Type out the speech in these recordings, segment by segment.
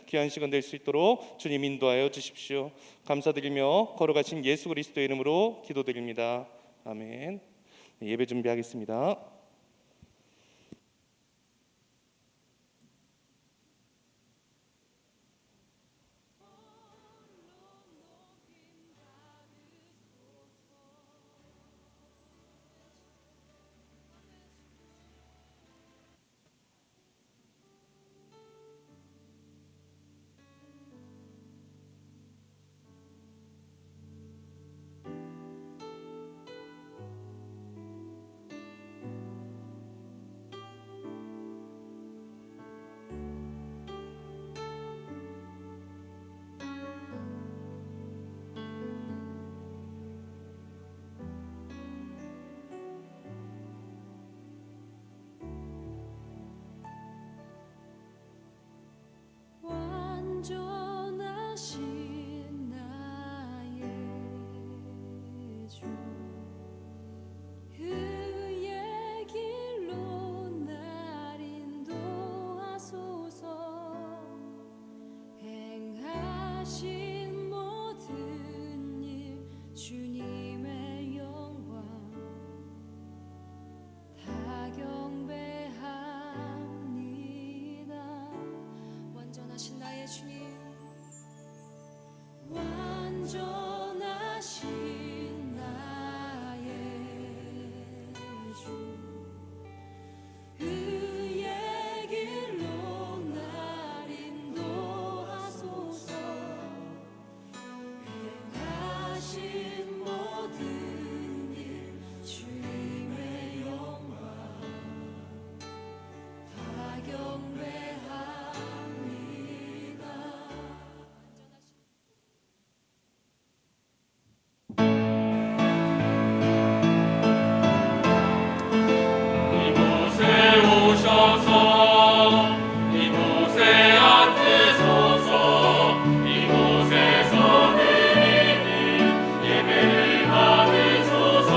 귀한 시간 될 수 있도록 주님 인도하여 주십시오. 감사드리며 걸어가신 예수 그리스도의 이름으로 기도드립니다. 아멘. 예배 준비하겠습니다. 완전하신 나의 주 그의 길로 날 인도하소서. 행하신 모든 일 주님의 영광 다 경배합니다. 완전하신 나의 주님, 완전하신 나의 주 그의 길로 날 인도하소서. 행하신 모든 일 주님의 영광 다 경배합니다. 이곳에 오셔서 이곳에 앉으소서. 이곳에서 드리는 예배를 받으소서.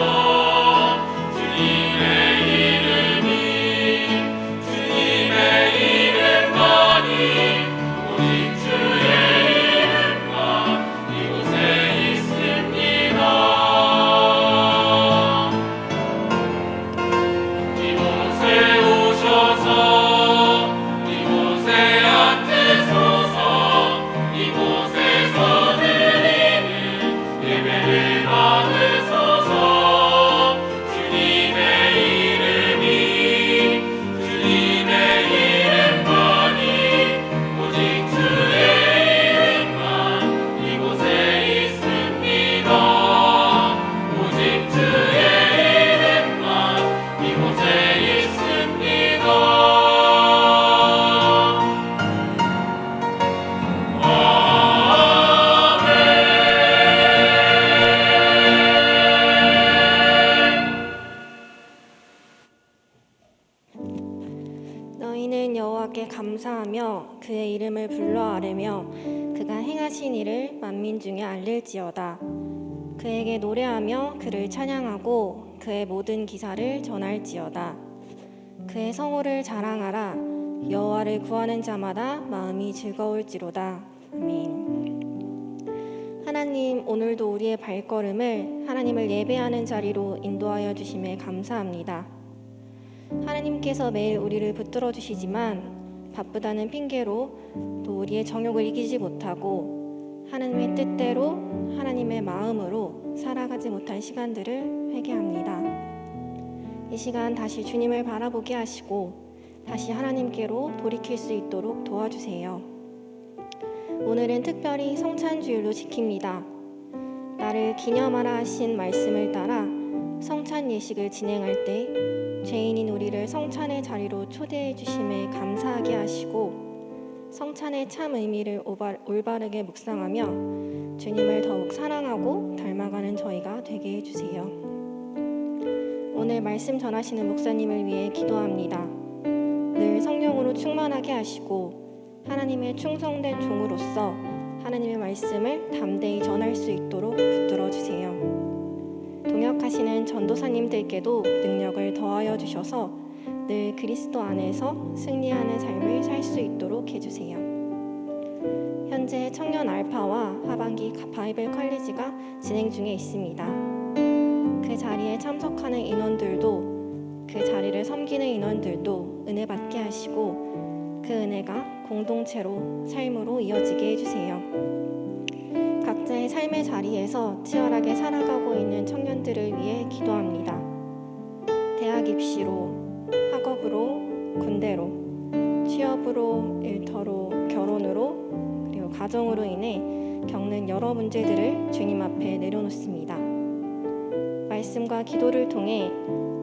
주님의 이름만이 오직 주의 이름만 이곳에 있습니다. 이곳에 오셔서 이곳에 앉으소서. 이곳에서 드리는 예배를 받으소서. 주님의 이름만이 오직 주의 이름만 이곳에 있습니다. 오직 주의 이름만 이곳에 있습니다. 너희는 여호와께 감사하며 그의 이름을 불러 아뢰며 그가 행하신 일을 만민 중에 알릴지어다. 그에게 노래하며 그를 찬양하고 그의 모든 기사를 전할지어다. 그의 성호를 자랑하라. 여호와를 구하는 자마다 마음이 즐거울지로다. 아멘. 하나님, 오늘도 우리의 발걸음을 하나님을 예배하는 자리로 인도하여 주심에 감사합니다. 하나님께서 매일 우리를 붙들어 주시지만 바쁘다는 핑계로 또 우리의 정욕을 이기지 못하고 하나님의 뜻대로 하나님의 마음으로 살아가지 못한 시간들을 회개합니다. 이 시간 다시 주님을 바라보게 하시고 다시 하나님께로 돌이킬 수 있도록 도와주세요. 오늘은 특별히 성찬주일로 지킵니다. 나를 기념하라 하신 말씀을 따라 성찬 예식을 진행할 때 죄인인 우리를 성찬의 자리로 초대해 주심에 감사하게 하시고 성찬의 참 의미를 올바르게 묵상하며 주님을 더욱 사랑하고 닮아가는 저희가 되게 해주세요. 오늘 말씀 전하시는 목사님을 위해 기도합니다. 늘 성령으로 충만하게 하시고 하나님의 충성된 종으로서 하나님의 말씀을 담대히 전할 수 있도록 붙들어 주세요. 동역하시는 전도사님들께도 능력을 더하여 주셔서 늘 그리스도 안에서 승리하는 삶을 살 수 있도록 해주세요. 현재 청년 알파와 하반기 바이블 컬리지가 진행 중에 있습니다. 그 자리에 참석하는 인원들도 그 자리를 섬기는 인원들도 은혜 받게 하시고 그 은혜가 공동체로 삶으로 이어지게 해주세요. 각자의 삶의 자리에서 치열하게 살아가고 있는 청년들을 위해 기도합니다. 대학 입시로, 학업으로, 군대로, 취업으로, 일터로, 결혼으로, 그리고 가정으로 인해 겪는 여러 문제들을 주님 앞에 내려놓습니다. 말씀과 기도를 통해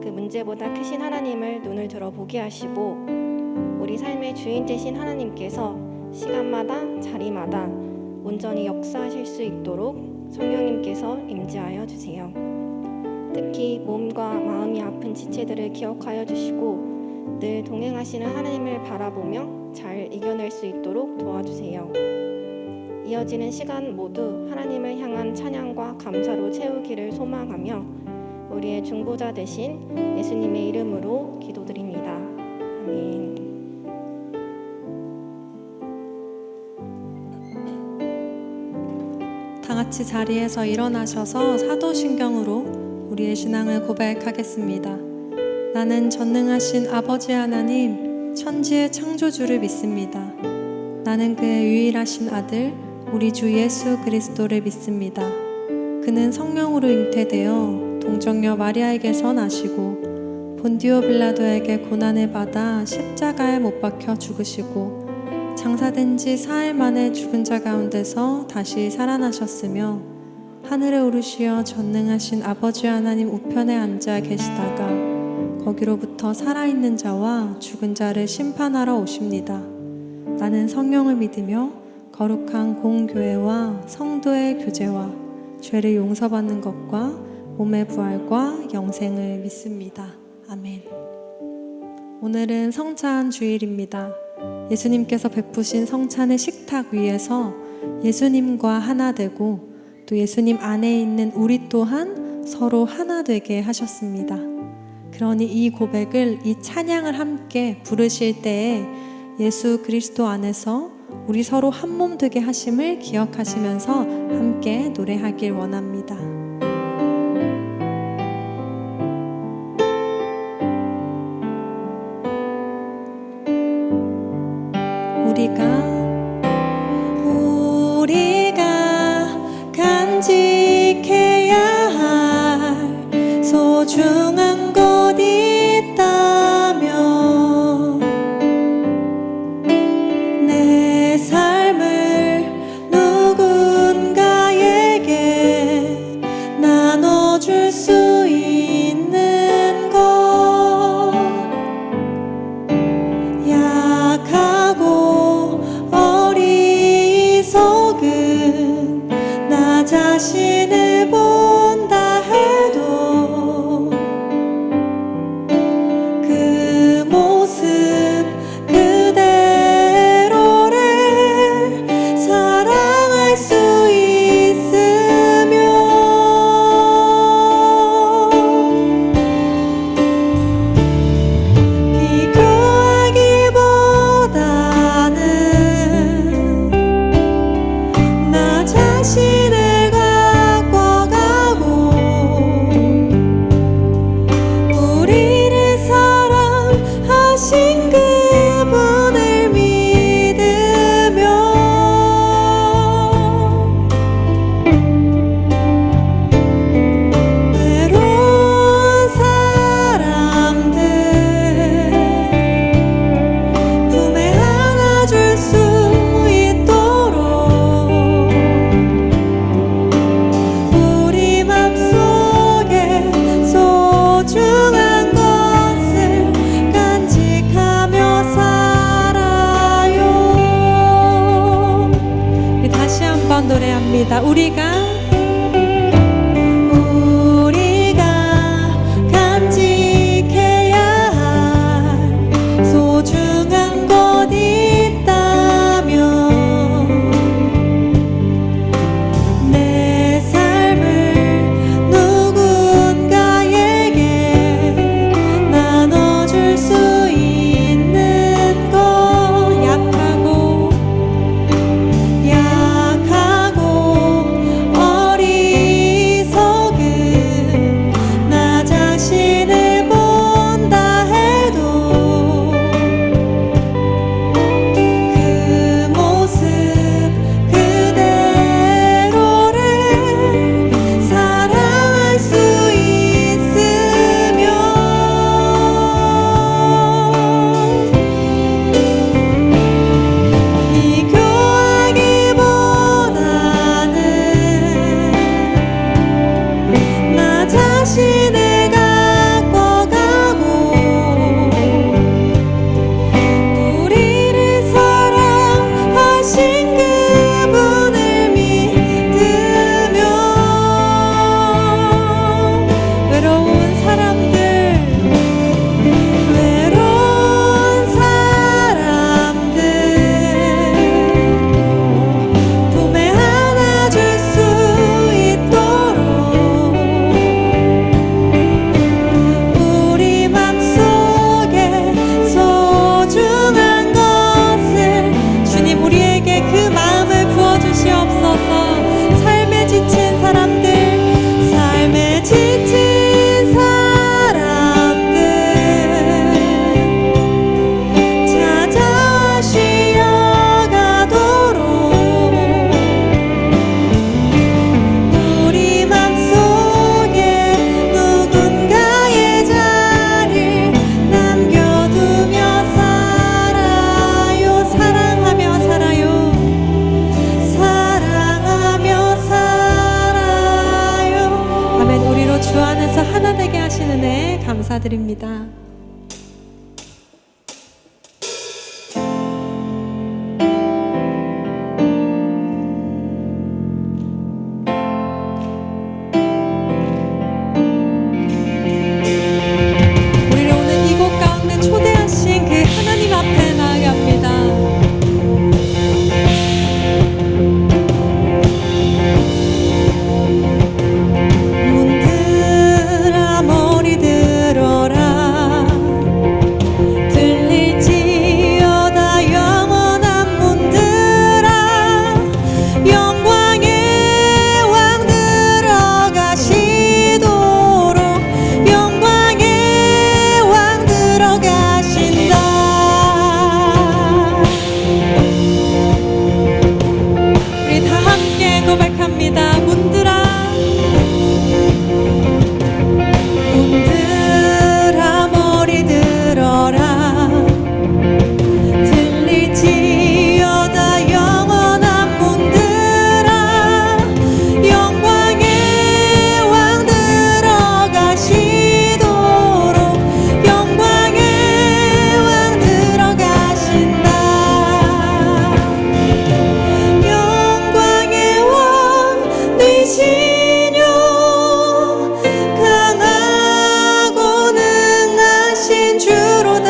그 문제보다 크신 하나님을 눈을 들어보게 하시고 우리 삶의 주인 되신 하나님께서 시간마다 자리마다 온전히 역사하실 수 있도록 성령님께서 임재하여 주세요. 특히 몸과 마음이 아픈 지체들을 기억하여 주시고 늘 동행하시는 하나님을 바라보며 잘 이겨낼 수 있도록 도와주세요. 이어지는 시간 모두 하나님을 향한 찬양과 감사로 채우기를 소망하며 우리의 중보자 되신 예수님의 이름으로 기도드립니다. 아멘. 다 같이 자리에서 일어나셔서 사도신경으로 우리의 신앙을 고백하겠습니다. 나는 전능하신 아버지 하나님, 천지의 창조주를 믿습니다. 나는 그의 유일하신 아들, 우리 주 예수 그리스도를 믿습니다. 그는 성령으로 잉태되어 동정녀 마리아에게서 나시고 본디오 빌라도에게 고난을 받아 십자가에 못 박혀 죽으시고 장사된 지 4일 만에 죽은 자 가운데서 다시 살아나셨으며 하늘에 오르시어 전능하신 아버지 하나님 우편에 앉아 계시다가 거기로부터 살아있는 자와 죽은 자를 심판하러 오십니다. 나는 성령을 믿으며 거룩한 공교회와 성도의 교제와 죄를 용서받는 것과 몸의 부활과 영생을 믿습니다. 아멘. 오늘은 성찬 주일입니다. 예수님께서 베푸신 성찬의 식탁 위에서 예수님과 하나 되고 또 예수님 안에 있는 우리 또한 서로 하나 되게 하셨습니다. 그러니 이 고백을, 이 찬양을 함께 부르실 때에 예수 그리스도 안에서 우리 서로 한 몸 되게 하심을 기억하시면서 함께 노래하길 원합니다. 우리가 간직해야 할 소중한 것 있다면 내 삶을 누군가에게 나눠줄 수 있는 것, 약하고 어리석은 나 자신을 본다 해도 그 모습 그대로를 사랑할 수 있으며 비교하기보다는 나 자신을 가꿔가고 우리를 사랑하신 그분을 믿으며 외로운 사람들 품에 안아줄 수 있도록 우리 맘속에 소중한 것을 간직하며 살아요. 우리 다시 한번 노래합니다. 우리가 간직해야 할 소중한 것 있다면 내 삶을 누군가에게 나눠줄 수 있는 것, 약하고 감사드립니다. 우리를 오늘 이곳 가운데 초대하신 그 하나님 앞에 나아갑니다. 문들아 머리 들어라 들릴지어다 영원한 문들아 영광의 왕 들어가시도록 영광의 왕 들어가신다. 우리 다 함께 고백합니다. 문들아 문들아 머리 들어라 들릴지어다 영원한 문들아 영광의 왕 들어가시도록 영광의 왕 들어가신다. 영광의 왕 되시뇨 강하고 능하신 주로다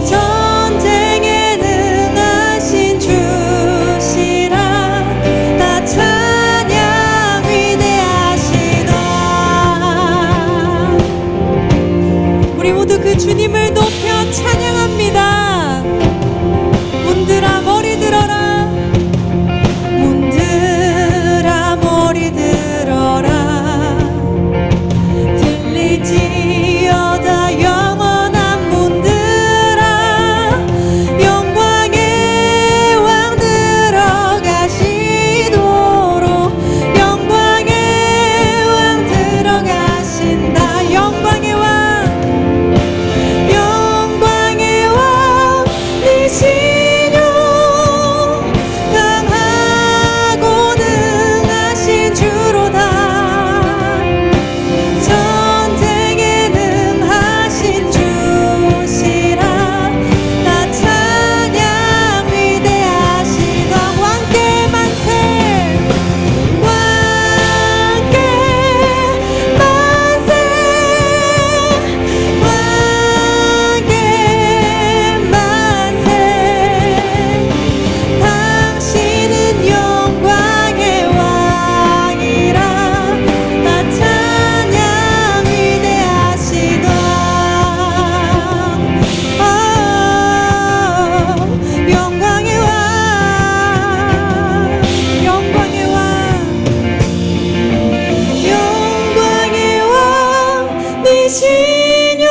전쟁에 능하신 주시라 다 찬양 위대하시다. 우리 모두 그 주님을 높여 찬양합니다. 문들아 머리 들어라 문들아 머리 들어라 들릴지어다 영원한 문들아 영광의 왕 들어가시도록 영광의 왕 들어가신다. 영광의 왕 영광의 왕 되시뇨 강하고 능하신 주로다 전쟁에 능하신 주시라 다 찬양 위대하시다. 왕께 만세 왕께 만세 왕께 만세 당신은 영광의 왕이라 다 찬양 위대하시다. 영광의 왕 영광의 왕 영광의 왕 되시뇨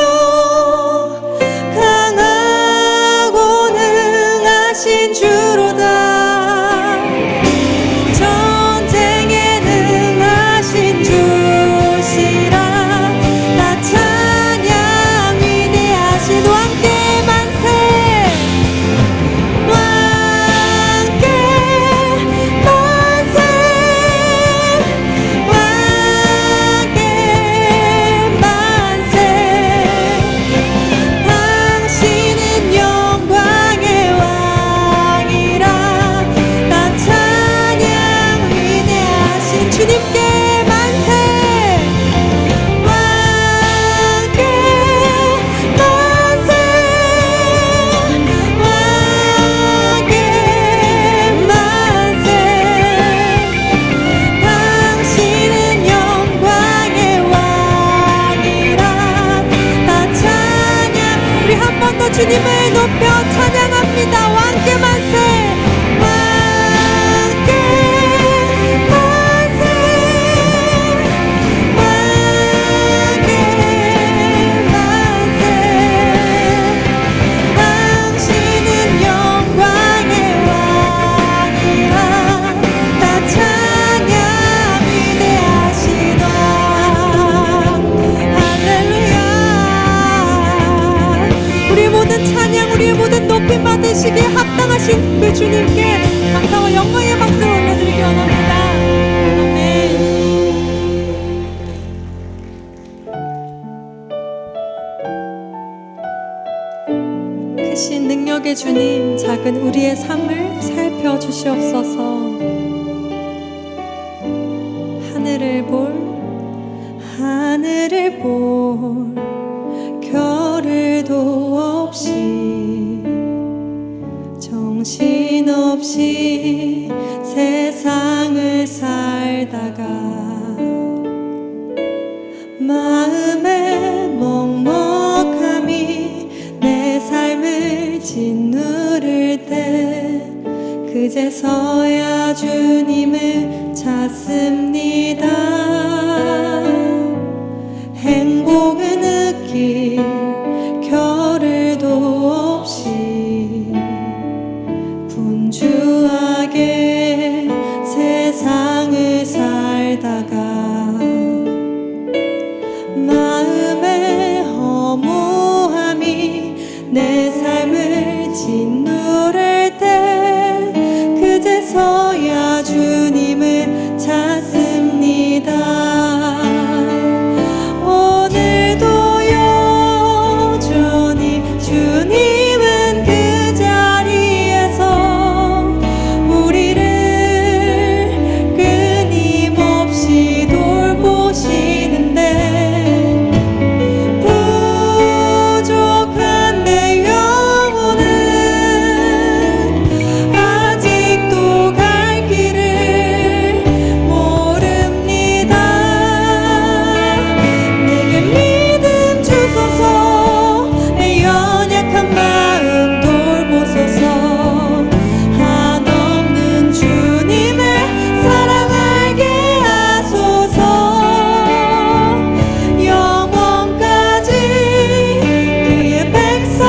강하고 능하신 주로다 전쟁에 능하신 주시라 다 찬양 위대하신 왕께 만세 왕께 만세 왕께 만세 당신은 영광의 왕이라 다 찬양 위대하신 주님께 만세 왕께 만세 왕께 만세 당신은 영광의 왕이라 다 찬양. 우리 한 번 더 주님을 높여 찬양합니다. 왕께 만세 왕께 만세 왕께 만세 당신은 영광의 왕이라 다 찬양 위대하시다. 할렐루야. 우리 모든 찬양 우리의 모든 높임 받으시기에 합당하신 그 주님께 감사와 영광의 박수 올려드리기 원합니다. 아멘. 간절하게 주님 작은 우리의 삶을 살펴주시옵소서. 하늘을 볼 겨를도 없이 정신없이 세상을 살다가 마음의 먹먹함이 내 삶을 짓누를 때 그제서야 주님을 찾습니다. 행복을 느낄 겨를도 없이 분주하게 세상을 살다가 마음의 허무함이 내 삶을 짓누를 때 그제서야 주님을 찾습니다. 오늘도 여전히 주님은 그 자리에서 우리를 끊임없이 돌보시는데 부족한 내 영혼은 아직도 갈 길을 모릅니다. 내게 믿음 주소서. 내 연약한 마음 돌보소서. 한없는 주님의 사랑 알게 하소서. 영원까지 그의 백성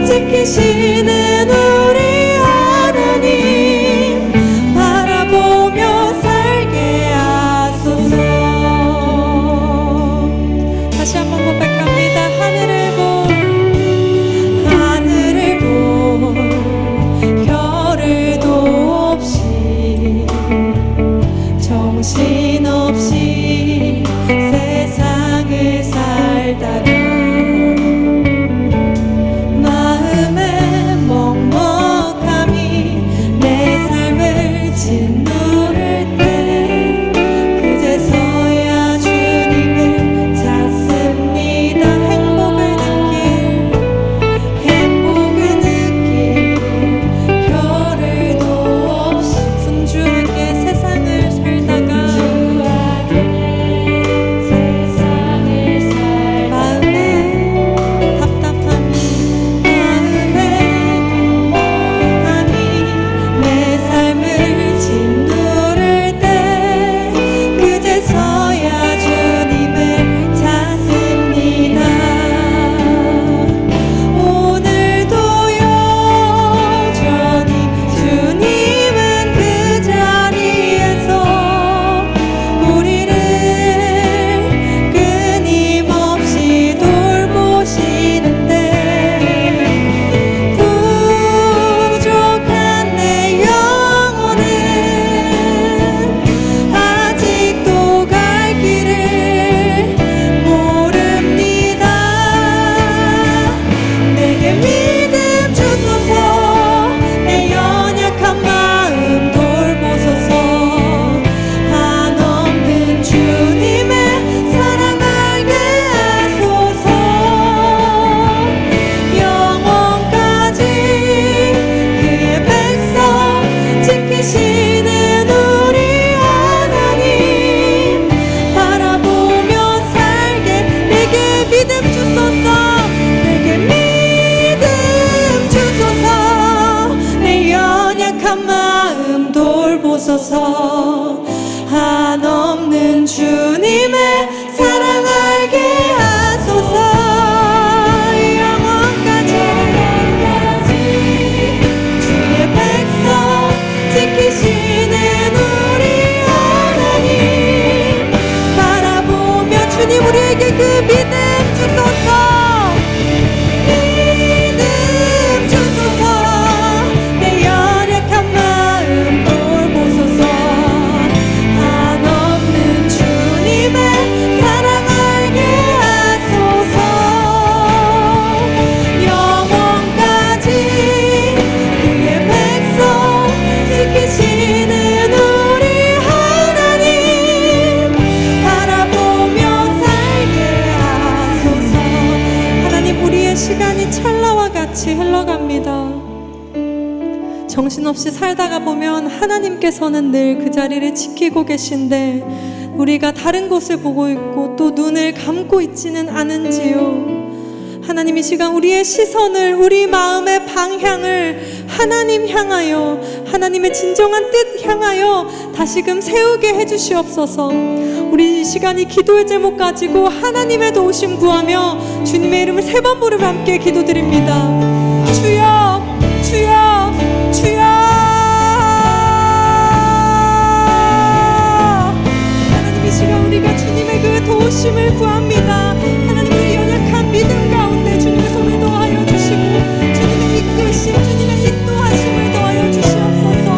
지키시는 우리 하나님 바라보며 살게 하소서. 다시 한번 고백합니다. 하늘을 볼 겨를도 없이 정신없이 세상을 살다가 마음의 먹먹함이 내 삶을 짓누를 때 그제서야 주님을 찾습니다. 행복을 느낄 겨를도 없이 분주하게 세상을 살다가 마음의 답답함이 내 삶을 짓누를 때 그제서야 주님을 찾습니다. 오늘도 여전히 주님은 그 자리에서 우리를 끊임없이 돌보시는데 부족한 내 영혼은 아직도 갈 길을 모릅니다. 내게 믿음 주소서. 내 연약한 마음 돌보소서. 한없는 주님의 사랑 알게 하소서. 영원까지 그의 백성 지키시는 우리 하나님 바라보며 살게 내게 믿음 주소서. 내게 믿음 주소서. 내 연약한 마음 돌보소서. 한없는 주님의 사랑 알게 하소서. 영원까지 주의 백성 지키시는 우리 하나님 바라보며 주님 우리에게 그 믿음 주소서. 믿음 주소서. 내 연약한 마음 돌보소서. 한없는 정신없이 살다가 보면 하나님께서는 늘 그 자리를 지키고 계신데 우리가 다른 곳을 보고 있고 또 눈을 감고 있지는 않은지요. 하나님, 이 시간 우리의 시선을, 우리 마음의 방향을 하나님 향하여, 하나님의 진정한 뜻 향하여 다시금 세우게 해주시옵소서. 우리 이 시간 이 기도의 제목 가지고 하나님의 도우심 구하며 주님의 이름을 3번 부르며 함께 기도드립니다. 주여, 주여, 주여. 하나님, 이 시간 우리가 주님의 그 도우심을 구합니다. 하나님, 우리 연약한 믿음 가운데 주님의 손을 더하여 주시고 주님의 이끄심, 주님의 인도하심을 더하여 주시옵소서.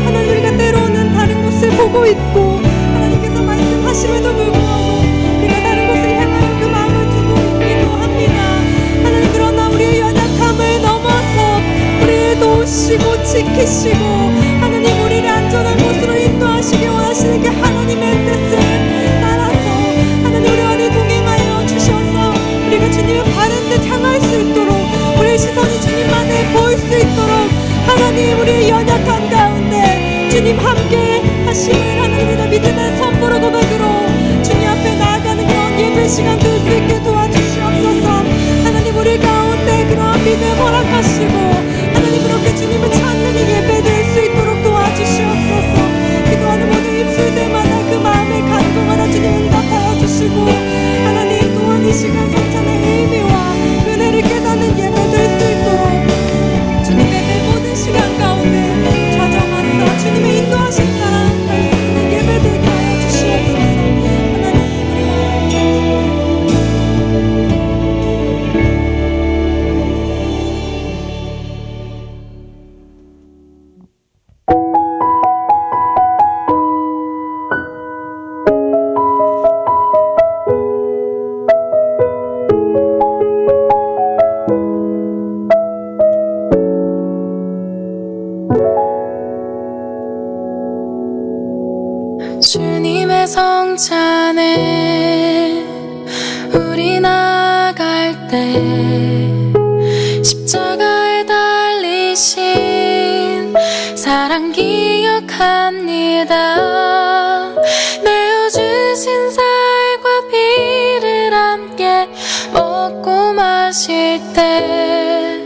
하나님, 우리가 때로는 다른 곳을 보고 있고 하나님께서 말씀하심에도 불구하고 우리가 다른 곳을 향하여 그 마음을 두고 있기도 합니다. 하나님, 그러나 우리의 연약함을 넘어서 우리를 도우시고 지키시고 하나님, 우리를 안전한 곳으로 인도하시기 원하시는 그 하나님의 뜻을 따라서 하나님, 우리 안에 동행하여 주셔서 우리가 주님의 바른 뜻 향할 수 있도록, 우리의 시선이 주님만에 보일 수 있도록 하나님, 우리의 연약함 가운데 주님 함께 하심을 하나님의 믿음의 선포로 고백으로 주님 앞에 나아가는 그런 예배 시간 될 수 있게 도와주시옵소서. 하나님, 우리 가운데 그러한 믿음 허락하시고 하나님, 그렇게 주님을 찾는 이 예배 될 수 있도록 도와주시옵소서. 기도하는 모든 입술들마다 그 마음의 간구마다 주님 응답하여 주시고 하나님, 또한 이 시간 성찬의 의미와 은혜를 깨닫는 예배 될 수 있도록 주님의 내 모든 시간 가운데 좌정하사 주님의 인도하신 따라 갈 수 있는 예배 되게 하여 주시옵소서. 하나님, 주님의 성찬에 우리 나갈 때 십자가에 달리신 사랑 기억합니다. 내어주신 살과 피를 함께 먹고 마실 때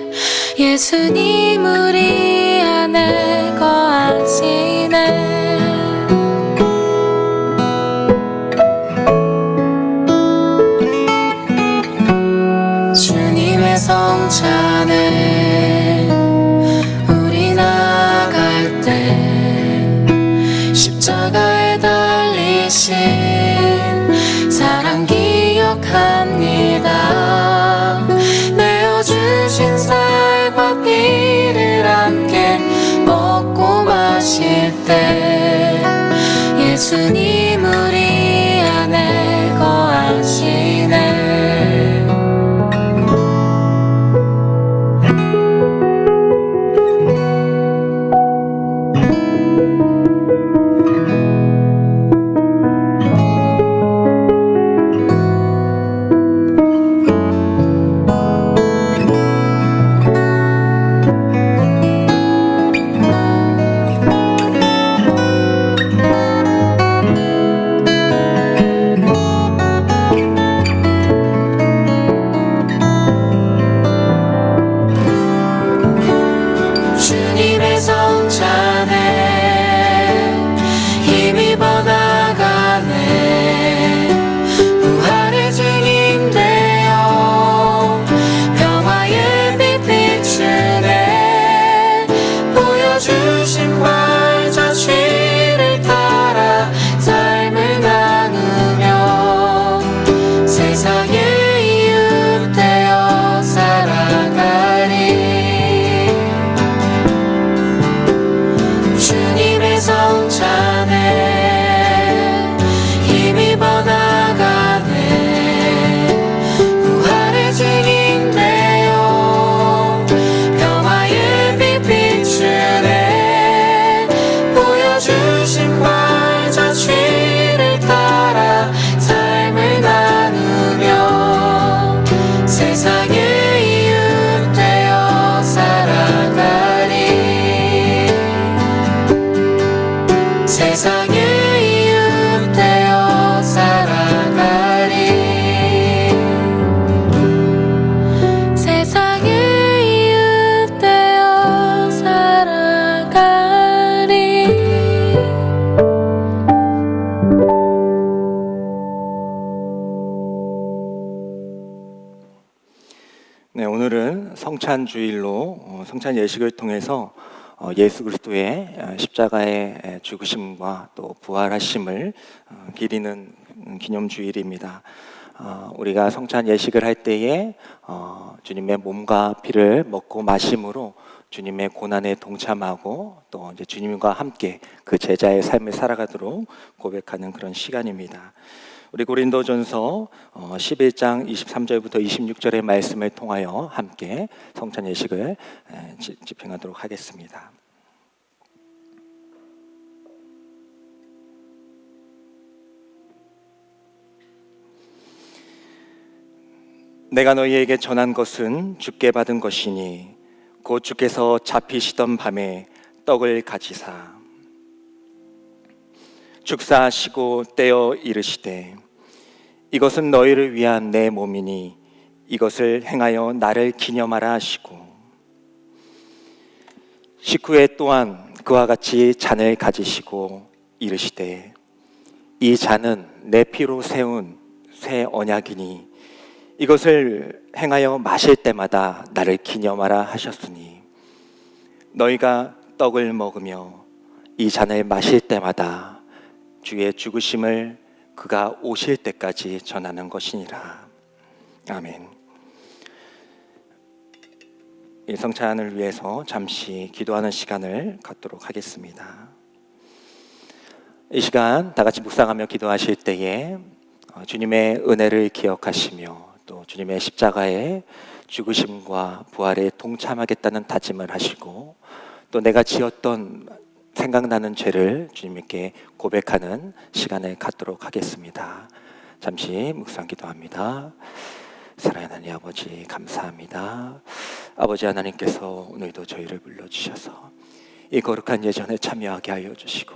예수님 우리 안에 거하시네. 주님의 성찬에 우리 나갈 때 십자가에 달리신 사랑 기억합니다. 내어주신 살과 피를 함께 먹고 마실 때 예수님 우리 안에 거하시네. 주님의 성찬에 힘입어 나가네. 부활의 증인 되어 평화의 빛 비추네. 보여주신 발자취를 따라 삶을 나누며 세상의 이웃 되어 살아가리. 주님의 성찬에 힘입어 나가네. 부활의 증인 되어 평화의 빛 비추네. 보여주신 발자취를 따라 삶을 나누며 세상의 이웃 되어 살아가리. 세상의 이웃 되어 살아가리. 세상의 이웃 되어 살아가리. 네, 오늘은 성찬 주일로 성찬 예식을 통해서 예수 그리스도의 십자가의 죽으심과 또 부활하심을 기리는 기념 주일입니다. 우리가 성찬 예식을 할 때에 주님의 몸과 피를 먹고 마심으로 주님의 고난에 동참하고 또 이제 주님과 함께 그 제자의 삶을 살아가도록 고백하는 그런 시간입니다. 우리 고린도전서 11장 23절부터 26절의 말씀을 통하여 함께 성찬 예식을 집행하도록 하겠습니다. 내가 너희에게 전한 것은 주께 받은 것이니 곧 주께서 잡히시던 밤에 떡을 가지사 축사하시고 떼어 이르시되 이것은 너희를 위한 내 몸이니 이것을 행하여 나를 기념하라 하시고 식후에 또한 그와 같이 잔을 가지시고 이르시되 이 잔은 내 피로 세운 새 언약이니 이것을 행하여 마실 때마다 나를 기념하라 하셨으니 너희가 떡을 먹으며 이 잔을 마실 때마다 주의 죽으심을 그가 오실 때까지 전하는 것이니라. 아멘. 이 성찬을 위해서 잠시 기도하는 시간을 갖도록 하겠습니다. 이 시간 다 같이 묵상하며 기도하실 때에 주님의 은혜를 기억하시며 또 주님의 십자가의 죽으심과 부활에 동참하겠다는 다짐을 하시고 또 내가 지었던 생각나는 죄를 주님께 고백하는 시간을 갖도록 하겠습니다. 잠시 묵상 기도합니다. 사랑하는 하나님 아버지 감사합니다. 아버지 하나님께서 오늘도 저희를 불러주셔서 이 거룩한 예전에 참여하게 하여 주시고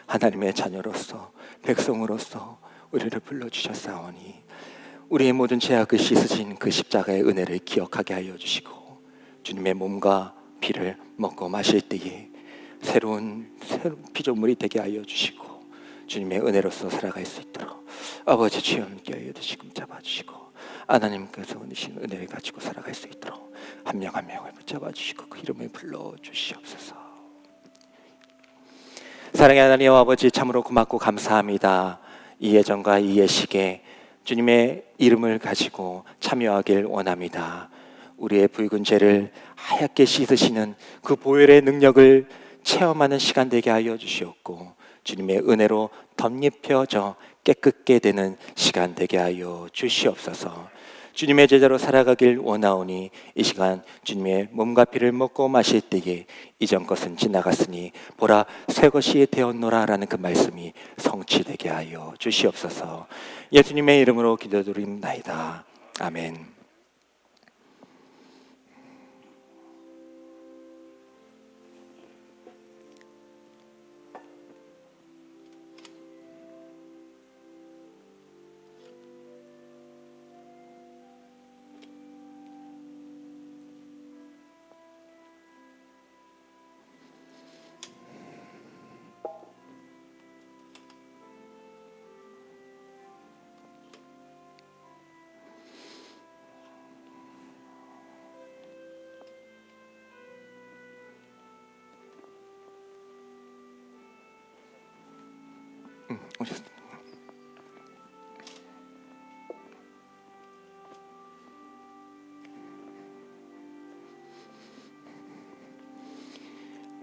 하나님의 자녀로서 백성으로서 우리를 불러주셨사오니 우리의 모든 죄악을 씻으신 그 십자가의 은혜를 기억하게 하여 주시고 주님의 몸과 피를 먹고 마실 때에 새로운 피조물이 되게 하여 주시고 주님의 은혜로서 살아갈 수 있도록 아버지 주여 함께 하여 주시고 잡아주시고 하나님께서 주신 은혜를 가지고 살아갈 수 있도록 한 명 한 명을 붙잡아 주시고 그 이름을 불러주시옵소서. 사랑의 하나님 아버지 참으로 고맙고 감사합니다. 이 예정과 이 예식에 주님의 이름을 가지고 참여하길 원합니다. 우리의 붉은 죄를 하얗게 씻으시는 그 보혈의 능력을 체험하는 시간 되게 하여 주시옵고 주님의 은혜로 덧입혀져 깨끗게 되는 시간 되게 하여 주시옵소서. 주님의 제자로 살아가길 원하오니 이 시간 주님의 몸과 피를 먹고 마실 때에 이전 것은 지나갔으니 보라 새 것이 되었노라 라는 그 말씀이 성취되게 하여 주시옵소서. 예수님의 이름으로 기도드립나이다. 아멘. 오셨습니다.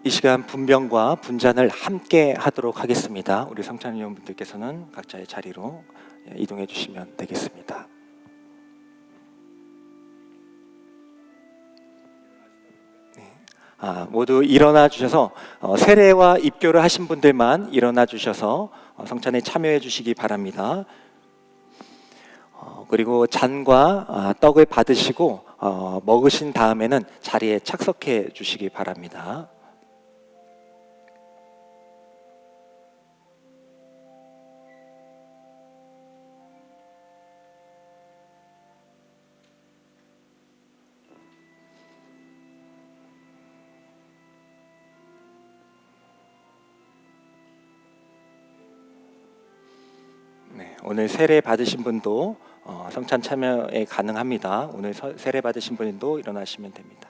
이 시간 분병과 분잔을 함께 하도록 하겠습니다. 우리 성찬위원분들께서는 각자의 자리로 이동해 주시면 되겠습니다. 모두 일어나 주셔서 세례와 입교를 하신 분들만 일어나 주셔서 성찬에 참여해 주시기 바랍니다. 그리고 잔과 떡을 받으시고 먹으신 다음에는 자리에 착석해 주시기 바랍니다. 네, 오늘 세례 받으신 분도 성찬 참여에 가능합니다. 오늘 세례 받으신 분도 일어나시면 됩니다.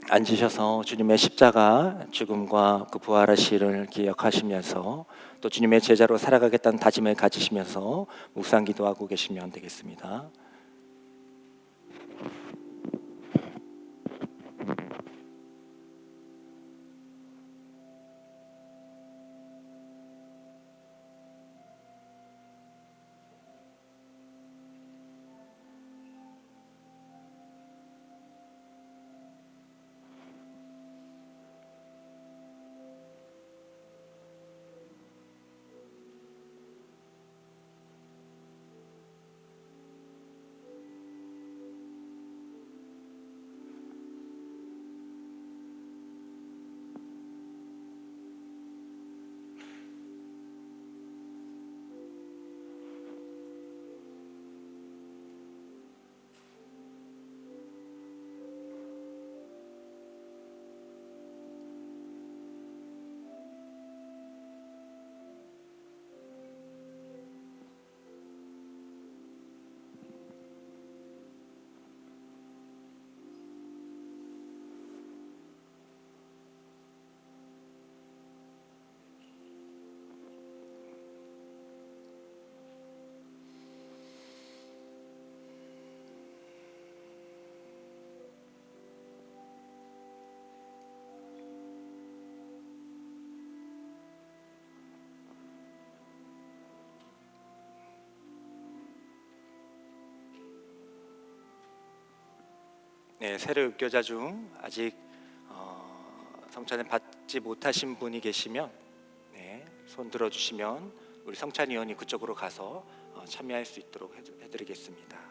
앉으셔서 주님의 십자가 죽음과 그 부활하시를 기억하시면서 또 주님의 제자로 살아가겠다는 다짐을 가지시면서 묵상 기도하고 계시면 되겠습니다. 네, 세례 육교자 중 아직 성찬을 받지 못하신 분이 계시면 네, 손 들어주시면 우리 성찬위원이 그쪽으로 가서 참여할 수 있도록 해드리겠습니다.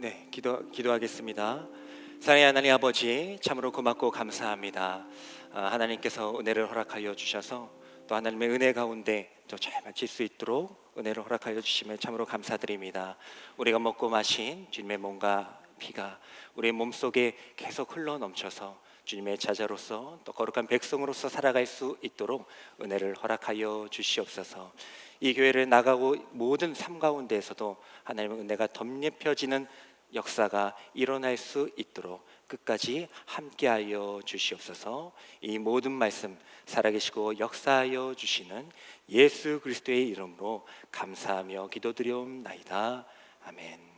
네, 기도하겠습니다. 사랑의 하나님 아버지, 참으로 고맙고 감사합니다. 하나님께서 은혜를 허락하여 주셔서 또 하나님의 은혜 가운데 더 잘 마칠 수 있도록 은혜를 허락하여 주심에 참으로 감사드립니다. 우리가 먹고 마신 주님의 몸과 피가 우리의 몸속에 계속 흘러 넘쳐서 주님의 자자로서 또 거룩한 백성으로서 살아갈 수 있도록 은혜를 허락하여 주시옵소서. 이 교회를 나가고 모든 삶 가운데에서도 하나님의 은혜가 덧입혀지는 역사가 일어날 수 있도록 끝까지 함께하여 주시옵소서. 이 모든 말씀 살아계시고 역사하여 주시는 예수 그리스도의 이름으로 감사하며 기도드리옵나이다. 아멘.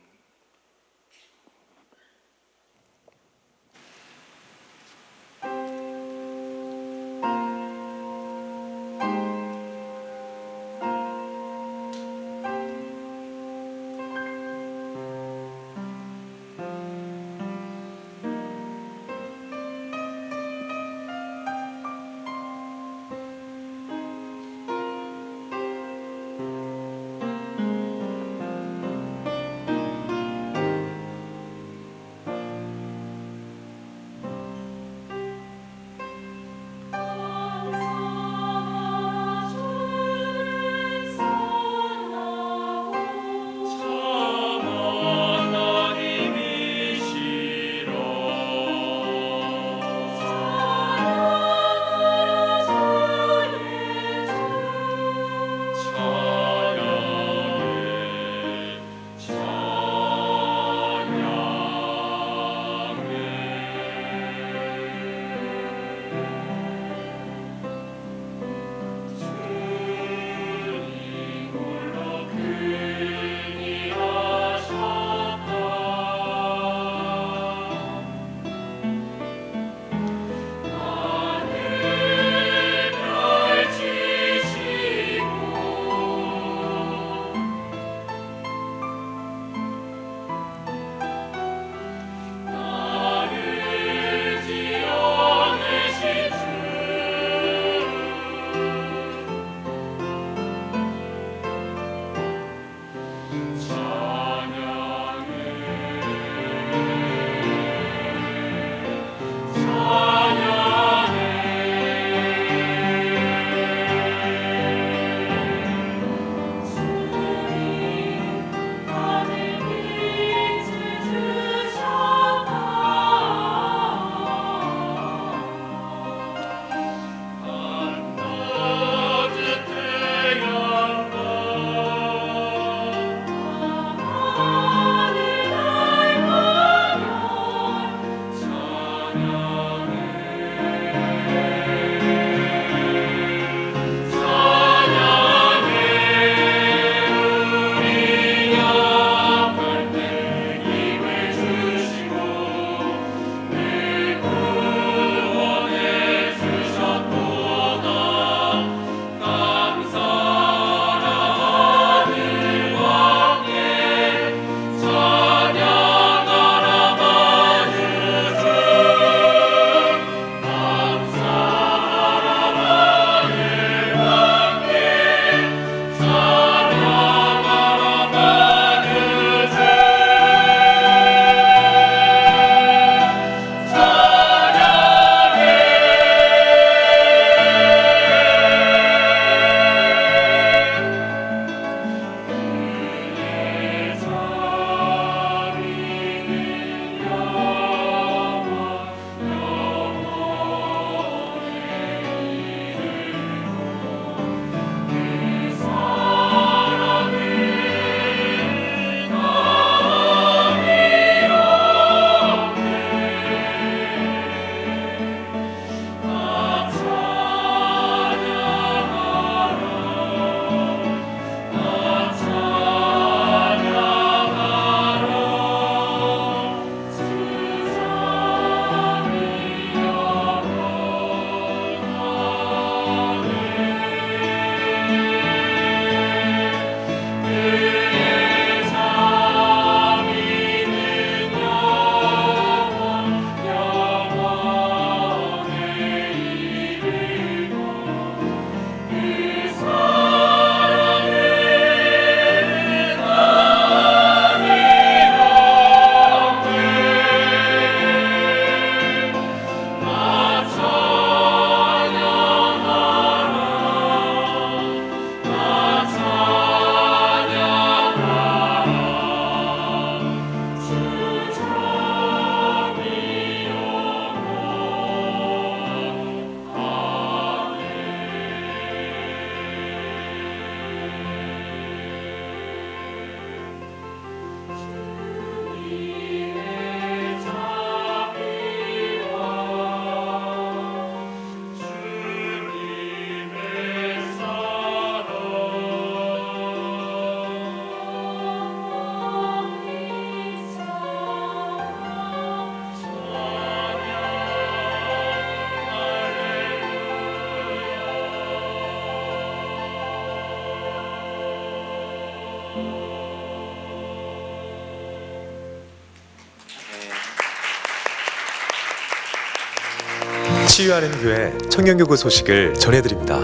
치유하는 교회 청년교구 소식을 전해드립니다.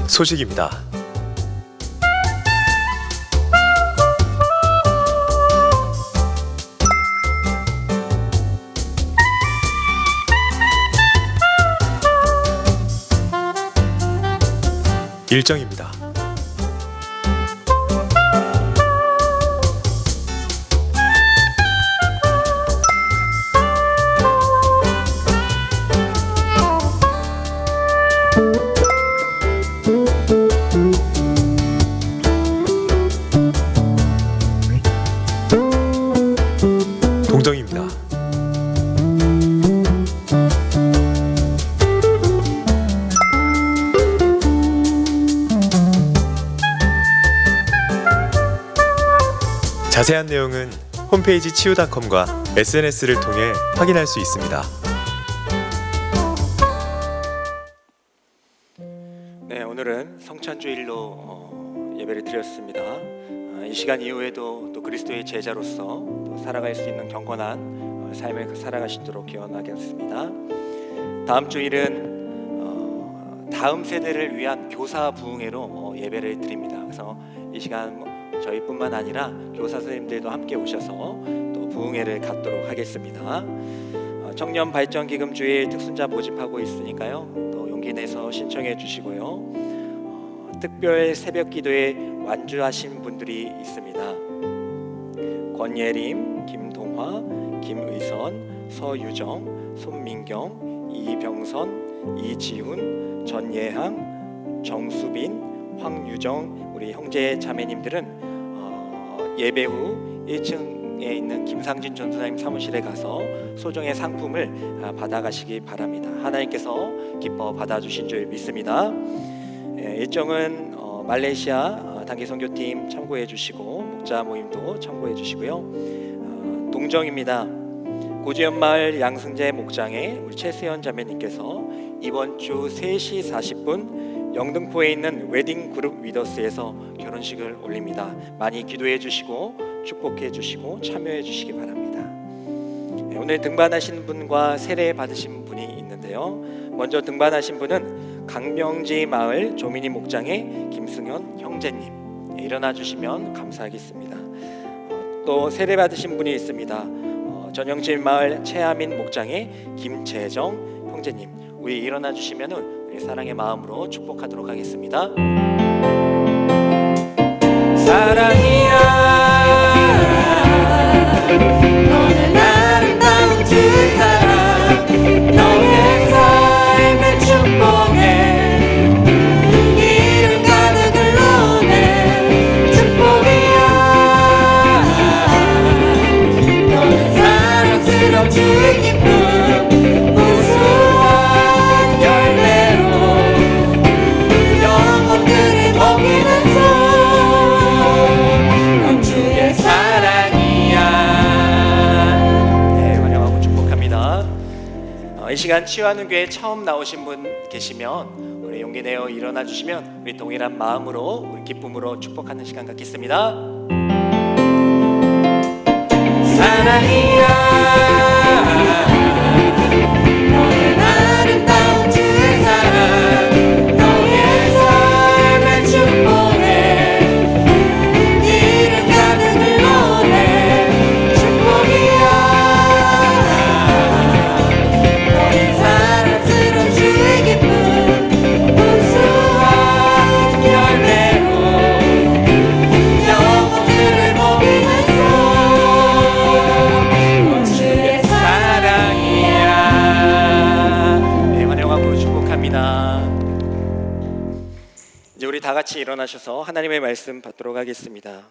소식입니다. 일정입니다. 동정입니다. 자세한 내용은 홈페이지 치유닷컴과 SNS를 통해 확인할 수 있습니다. 네, 오늘은 성찬주일로 예배를 드렸습니다. 이 시간 이후에도 또 그리스도의 제자로서 또 살아갈 수 있는 경건한 삶을 살아가시도록 기원하겠습니다. 다음 주일은 다음 세대를 위한 교사 부흥회로 예배를 드립니다. 그래서 이 시간 저희뿐만 아니라 교사 선생님들도 함께 오셔서 또 부흥회를 갖도록 하겠습니다. 청년 발전 기금 주일 특순자 모집하고 있으니까요. 또 용기 내서 신청해 주시고요. 특별 새벽 기도에 완주하신 분들이 있습니다. 권예림, 김동화, 김의선, 서유정, 손민경, 이병선, 이지훈, 전예항, 정수빈, 황유정 우리 형제 자매님들은 예배 후 1층에 있는 김상진 전도사님 사무실에 가서 소정의 상품을 받아가시기 바랍니다. 하나님께서 기뻐 받아주신 줄 믿습니다. 일정은 말레이시아 단기 선교팀 참고해 주시고 목자 모임도 참고해 주시고요. 동정입니다. 고지연마을 양승제 목장에 우리 최수연 자매님께서 이번 주 3시 40분 영등포에 있는 웨딩 그룹 위더스에서 결혼식을 올립니다. 많이 기도해 주시고 축복해 주시고 참여해 주시기 바랍니다. 오늘 등반하신 분과 세례 받으신 분이 있는데요. 먼저 등반하신 분은 강명지 마을 조민희 목장의 김승현 형제님, 일어나 주시면 감사하겠습니다. 또 세례 받으신 분이 있습니다. 전영실 마을 최하민 목장의 김재정 형제님, 우리 일어나 주시면은 사랑의 마음으로 축복하도록 하겠습니다. 사랑이야 너는 아름다운 두 사랑 너의 삶의 축복에 이름 가득 흘러내 축복이야 너는 사랑스러운 주의 기쁨 우수한 열매로 영혼들이 먹이면서 넌 주의 사랑이야. 네, 환영하고 축복합니다. 이 시간 치유하는 교회 처음 나오신 분 계시면 우리 용기 내어 일어나 주시면 우리 동일한 마음으로 우리 기쁨으로 축복하는 시간 갖겠습니다. 사랑이야 너는 아름다운 주의 사랑 너의 삶의 축복에 이름 가득 흘러내 축복이야 너의 사랑스러운 주의 기쁨 우수한 열매로 영혼들을 먹이면서 넌 주의 사랑이야. 네, 환영하고 축복합니다. 이제 우리 다 같이 일어나셔서 하나님의 말씀 받도록 하겠습니다.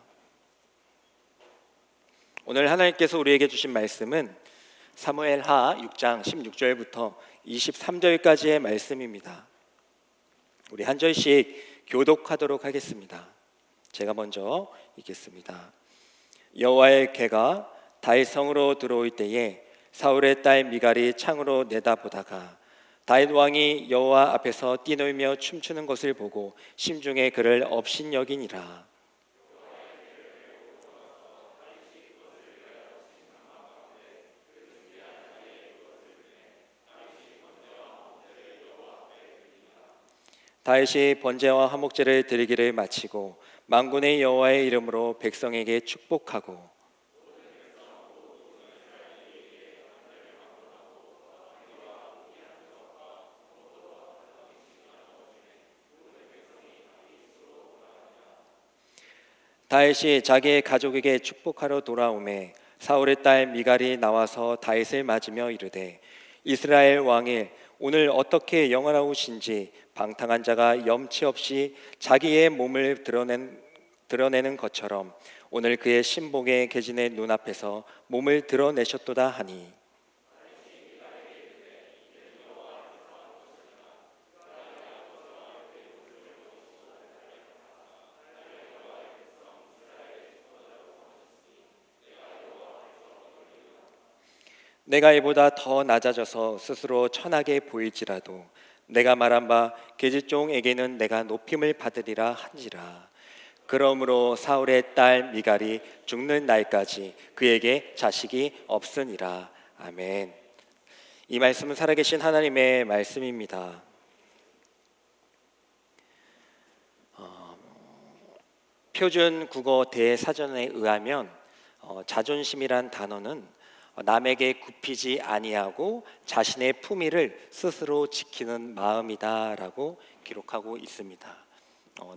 오늘 하나님께서 우리에게 주신 말씀은 사무엘하 6장 16절부터 23절까지의 말씀입니다. 우리 한 절씩 교독하도록 하겠습니다. 제가 먼저 읽겠습니다. 여호와의 궤가 다윗 성으로 들어올 때에 사울의 딸 미갈이 창으로 내다보다가 다윗 왕이 여호와 앞에서 뛰놀며 춤추는 것을 보고 심중에 그를 업신여기니라. 다윗이 번제와 화목제를 드리기를 마치고 만군의 여호와의 이름으로 백성에게 축복하고 다윗이 자기의 가족에게 축복하러 돌아오매 사울의 딸 미갈이 나와서 다윗을 맞으며 이르되 이스라엘 왕일 오늘 어떻게 영원하우신지 방탕한 자가 염치 없이 자기의 몸을 드러내는 것처럼 오늘 그의 신복의 계진의 눈앞에서 몸을 드러내셨도다 하니 내가 이보다 더 낮아져서 스스로 천하게 보일지라도 내가 말한 바 계집종에게는 내가 높임을 받으리라 한지라. 그러므로 사울의 딸 미갈이 죽는 날까지 그에게 자식이 없으니라. 아멘. 이 말씀은 살아계신 하나님의 말씀입니다. 표준 국어 대사전에 의하면 자존심이란 단어는 남에게 굽히지 아니하고 자신의 품위를 스스로 지키는 마음이다라고 기록하고 있습니다.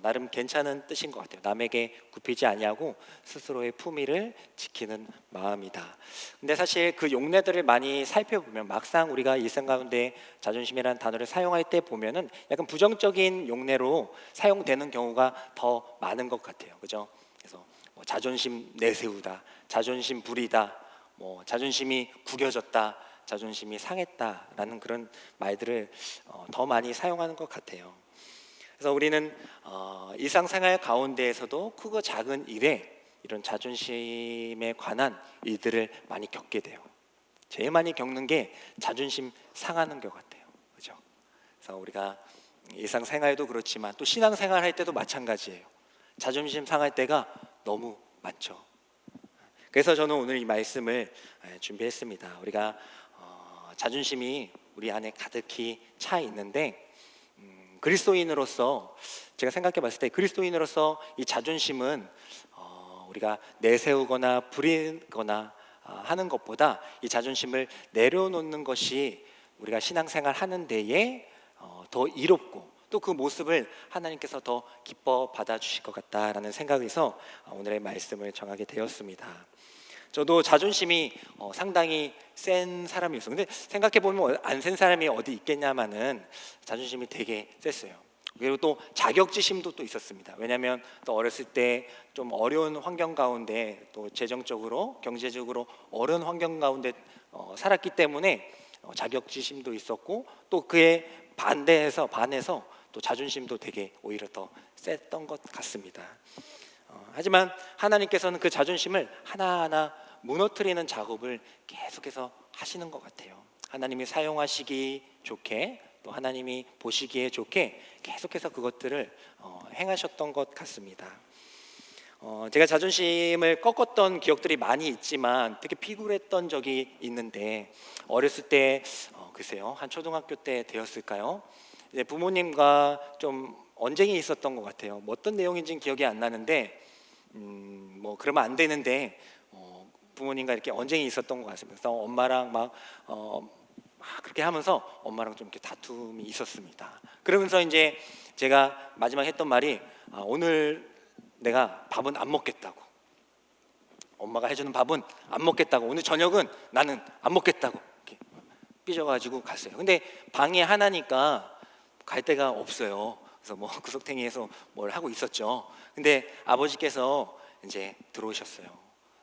나름 괜찮은 뜻인 것 같아요. 남에게 굽히지 아니하고 스스로의 품위를 지키는 마음이다. 근데 사실 그 용례들을 많이 살펴보면 막상 우리가 일상 가운데 자존심이라는 단어를 사용할 때 보면은 약간 부정적인 용례로 사용되는 경우가 더 많은 것 같아요. 그죠? 그래서 자존심 내세우다, 자존심 부리다, 자존심이 구겨졌다, 자존심이 상했다라는 그런 말들을 더 많이 사용하는 것 같아요. 그래서 우리는 일상생활 가운데에서도 크고 작은 일에 이런 자존심에 관한 일들을 많이 겪게 돼요. 제일 많이 겪는 게 자존심 상하는 것 같아요. 그죠? 그래서 우리가 일상생활도 그렇지만 또 신앙생활 할 때도 마찬가지예요. 자존심 상할 때가 너무 많죠. 그래서 저는 오늘 이 말씀을 준비했습니다. 우리가 자존심이 우리 안에 가득히 차 있는데 그리스도인으로서 제가 생각해 봤을 때 그리스도인으로서 이 자존심은 우리가 내세우거나 부리거나 하는 것보다 이 자존심을 내려놓는 것이 우리가 신앙생활 하는 데에 더 이롭고 또 그 모습을 하나님께서 더 기뻐 받아주실 것 같다라는 생각에서 오늘의 말씀을 정하게 되었습니다. 저도 자존심이 상당히 센 사람이었어요. 근데 생각해보면 안 센 사람이 어디 있겠냐마는 자존심이 되게 셌어요. 그리고 또 자격지심도 또 있었습니다. 왜냐하면 또 어렸을 때 좀 어려운 환경 가운데 또 재정적으로 경제적으로 어려운 환경 가운데 살았기 때문에 자격지심도 있었고 또 그에 반해서 또 자존심도 되게 오히려 더 셌던 것 같습니다. 하지만 하나님께서는 그 자존심을 하나하나 무너뜨리는 작업을 계속해서 하시는 것 같아요. 하나님이 사용하시기 좋게 또 하나님이 보시기에 좋게 계속해서 그것들을 행하셨던 것 같습니다. 제가 자존심을 꺾었던 기억들이 많이 있지만 되게 피곤했던 적이 있는데 어렸을 때 글쎄요 한 초등학교 때 되었을까요? 이제 부모님과 좀 언쟁이 있었던 것 같아요. 뭐 어떤 내용인지는 기억이 안 나는데 뭐 그러면 안 되는데 부모님과 이렇게 언쟁이 있었던 것 같습니다. 그래서 엄마랑 막 그렇게 하면서 엄마랑 좀 이렇게 다툼이 있었습니다. 그러면서 이제 제가 마지막 했던 말이 오늘 내가 밥은 안 먹겠다고, 엄마가 해주는 밥은 안 먹겠다고, 오늘 저녁은 나는 안 먹겠다고 이렇게 삐져가지고 갔어요. 근데 방이 하나니까 갈 데가 없어요. 그래서 뭐 구석탱이에서 뭘 하고 있었죠. 근데 아버지께서 이제 들어오셨어요.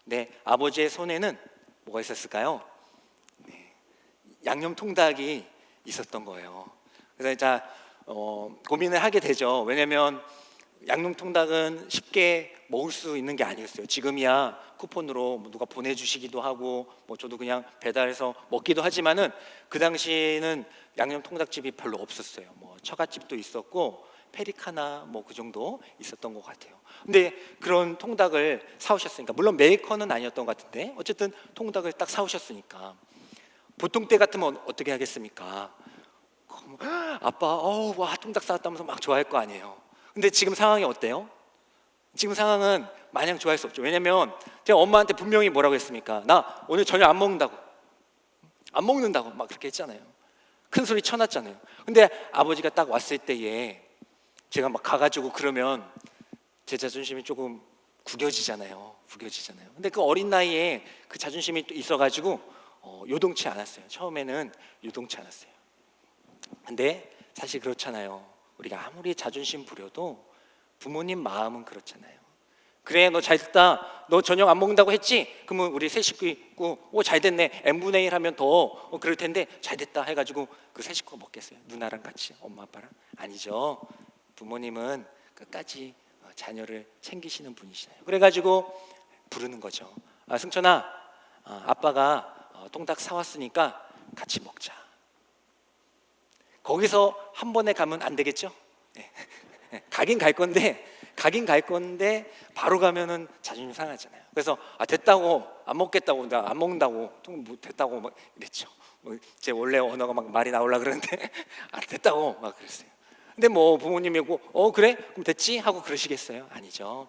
근데 아버지의 손에는 뭐가 있었을까요? 네, 양념 통닭이 있었던 거예요. 그래서 고민을 하게 되죠. 왜냐하면 양념통닭은 쉽게 먹을 수 있는 게 아니었어요. 지금이야 쿠폰으로 뭐 누가 보내주시기도 하고 뭐 저도 그냥 배달해서 먹기도 하지만은 그 당시에는 양념통닭집이 별로 없었어요. 뭐 처갓집도 있었고 페리카나 뭐 그 정도 있었던 것 같아요. 근데 그런 통닭을 사오셨으니까, 물론 메이커는 아니었던 것 같은데 어쨌든 통닭을 딱 사오셨으니까 보통 때 같으면 어떻게 하겠습니까? 아빠 와 통닭 사왔다면서 막 좋아할 거 아니에요. 근데 지금 상황이 어때요? 지금 상황은 마냥 좋아할 수 없죠. 왜냐면 제가 엄마한테 분명히 뭐라고 했습니까? 나 오늘 저녁 안 먹는다고 막 그렇게 했잖아요. 큰 소리 쳐놨잖아요. 근데 아버지가 딱 왔을 때에 제가 막 가가지고 그러면 제 자존심이 조금 구겨지잖아요. 근데 그 어린 나이에 그 자존심이 또 있어가지고 요동치 않았어요. 처음에는 요동치 않았어요. 근데 사실 그렇잖아요. 우리가 아무리 자존심 부려도 부모님 마음은 그렇잖아요. 그래, 너 잘됐다. 너 저녁 안 먹는다고 했지? 그러면 우리 세 식구 있고 잘됐네. n분의 1 하면 더 그럴 텐데 잘됐다 해가지고 그 세 식구가 먹겠어요? 누나랑 같이, 엄마 아빠랑? 아니죠. 부모님은 끝까지 자녀를 챙기시는 분이시잖아요. 그래가지고 부르는 거죠. 승천아, 아빠가 통닭 사왔으니까 같이 먹자. 거기서 한 번에 가면 안 되겠죠? 네. 가긴 갈 건데 바로 가면은 자존심 상하잖아요. 그래서 됐다고, 안 먹겠다고, 나 안 먹는다고, 됐다고 막 이랬죠. 제 원래 언어가 막 말이 나오려 그러는데 됐다고 막 그랬어요. 근데 뭐 부모님이고 그래? 그럼 됐지? 하고 그러시겠어요? 아니죠.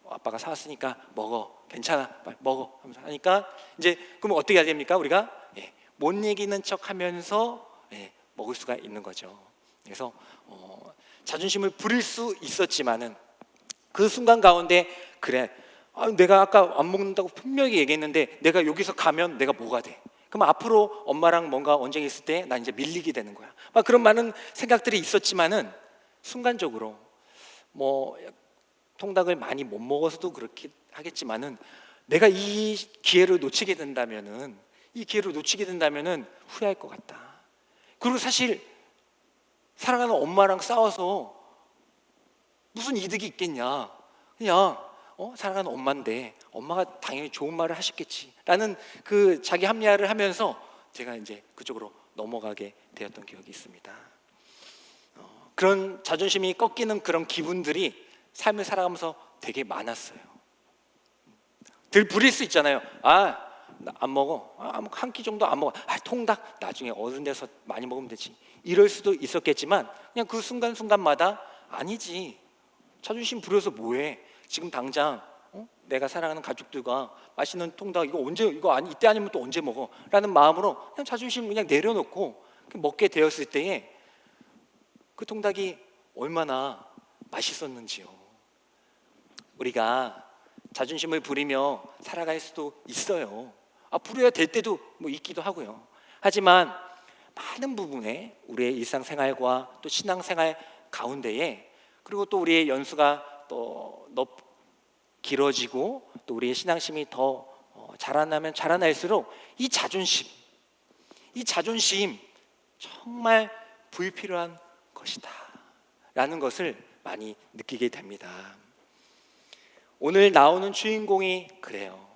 아빠가 사왔으니까 먹어, 괜찮아, 빨리 먹어 하면서 하니까 이제 그럼 어떻게 해야 됩니까? 우리가 못 이기는 척하면서 먹을 수가 있는 거죠. 그래서 자존심을 부릴 수 있었지만은 그 순간 가운데 그래, 내가 아까 안 먹는다고 분명히 얘기했는데 내가 여기서 가면 내가 뭐가 돼? 그럼 앞으로 엄마랑 뭔가 언쟁이 있을 때 나 이제 밀리게 되는 거야. 막 그런 많은 생각들이 있었지만은 순간적으로 뭐 통닭을 많이 못 먹어서도 그렇게 하겠지만은 내가 이 기회를 놓치게 된다면은 후회할 것 같다. 그리고 사실 사랑하는 엄마랑 싸워서 무슨 이득이 있겠냐? 그냥 사랑하는 엄마인데 엄마가 당연히 좋은 말을 하셨겠지 라는 그 자기 합리화를 하면서 제가 이제 그쪽으로 넘어가게 되었던 기억이 있습니다. 그런 자존심이 꺾이는 그런 기분들이 삶을 살아가면서 되게 많았어요. 들 부릴 수 있잖아요. 나 안 먹어. 한 끼 정도 안 먹어. 통닭 나중에 어른 돼서 많이 먹으면 되지. 이럴 수도 있었겠지만 그냥 그 순간순간마다 아니지. 자존심 부려서 뭐해? 지금 당장 내가 사랑하는 가족들과 맛있는 통닭 이거 이때 아니면 또 언제 먹어? 라는 마음으로 그냥 자존심 그냥 내려놓고 먹게 되었을 때에 그 통닭이 얼마나 맛있었는지요. 우리가 자존심을 부리며 살아갈 수도 있어요. 부려야 될 때도 뭐 있기도 하고요. 하지만 많은 부분에 우리의 일상생활과 또 신앙생활 가운데에 그리고 또 우리의 연수가 또 길어지고 또 우리의 신앙심이 더 자라나면 자라날수록 이 자존심 정말 불필요한 것이다 라는 것을 많이 느끼게 됩니다. 오늘 나오는 주인공이 그래요.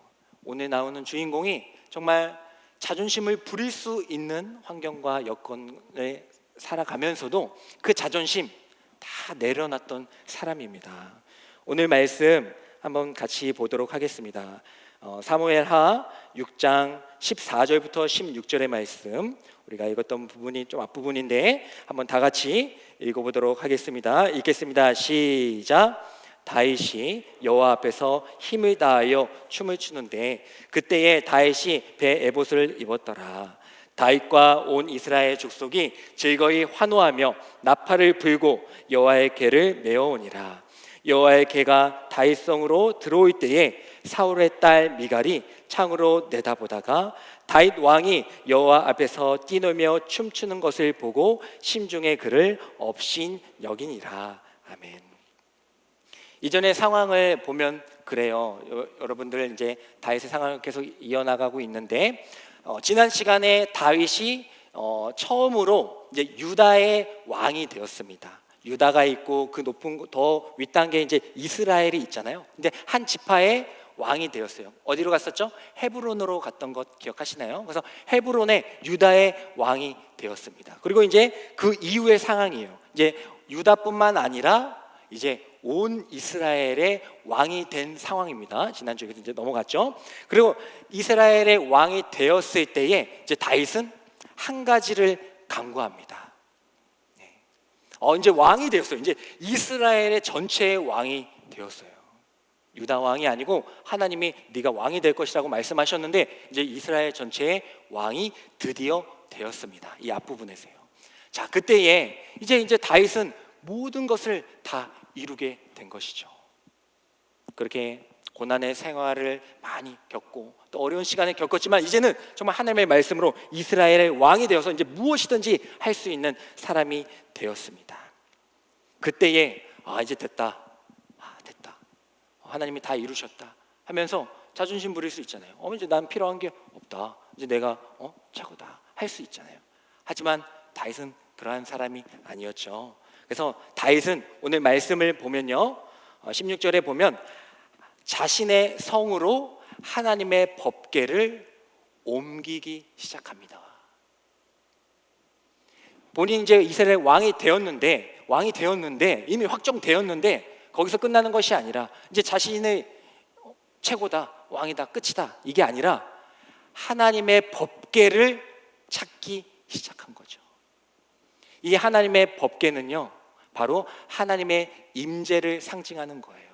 오늘 나오는 주인공이 정말 자존심을 부릴 수 있는 환경과 여건에 살아가면서도 그 자존심 다 내려놨던 사람입니다. 오늘 말씀 한번 같이 보도록 하겠습니다. 사무엘하 6장 14절부터 16절의 말씀, 우리가 읽었던 부분이 좀 앞부분인데 한번 다 같이 읽어보도록 하겠습니다. 읽겠습니다. 시작. 다윗이 여호와 앞에서 힘을 다하여 춤을 추는데 그때에 다윗이 배 에봇을 입었더라. 다윗과 온 이스라엘 족속이 즐거이 환호하며 나팔을 불고 여호와의 궤를 메어오니라. 여호와의 궤가 다윗성으로 들어올 때에 사울의 딸 미갈이 창으로 내다보다가 다윗 왕이 여호와 앞에서 뛰놀며 춤추는 것을 보고 심중에 그를 업신 여기니라. 아멘. 이전의 상황을 보면 그래요. 여러분들 이제 다윗의 상황을 계속 이어나가고 있는데 지난 시간에 다윗이 처음으로 이제 유다의 왕이 되었습니다. 유다가 있고 그 높은 더 윗단계에 이제 이스라엘이 있잖아요. 근데 한 지파의 왕이 되었어요. 어디로 갔었죠? 헤브론으로 갔던 것 기억하시나요? 그래서 헤브론의 유다의 왕이 되었습니다. 그리고 이제 그 이후의 상황이에요. 이제 유다뿐만 아니라 이제 온 이스라엘의 왕이 된 상황입니다. 지난주에 이제 넘어갔죠. 그리고 이스라엘의 왕이 되었을 때에 이제 다윗은 한 가지를 간구합니다. 이제 왕이 되었어요. 이제 이스라엘의 전체의 왕이 되었어요. 유다 왕이 아니고 하나님이 네가 왕이 될 것이라고 말씀하셨는데 이제 이스라엘 전체의 왕이 드디어 되었습니다. 이 앞부분에서요. 자, 그때에 이제 다윗은 모든 것을 다 이루게 된 것이죠. 그렇게 고난의 생활을 많이 겪고 또 어려운 시간을 겪었지만 이제는 정말 하나님의 말씀으로 이스라엘의 왕이 되어서 이제 무엇이든지 할 수 있는 사람이 되었습니다. 그때에 이제 됐다. 됐다. 하나님이 다 이루셨다 하면서 자존심 부릴 수 있잖아요. 이제 난 필요한 게 없다. 이제 내가 최고다 할 수 있잖아요. 하지만 다윗은 그러한 사람이 아니었죠. 그래서 다윗은 오늘 말씀을 보면요, 16절에 보면 자신의 성으로 하나님의 법궤를 옮기기 시작합니다. 본인이 이제 이스라엘 왕이 되었는데 이미 확정되었는데 거기서 끝나는 것이 아니라 이제 자신의 최고다, 왕이다, 끝이다 이게 아니라 하나님의 법궤를 찾기 시작한 거죠. 이 하나님의 법궤는요, 바로 하나님의 임재를 상징하는 거예요.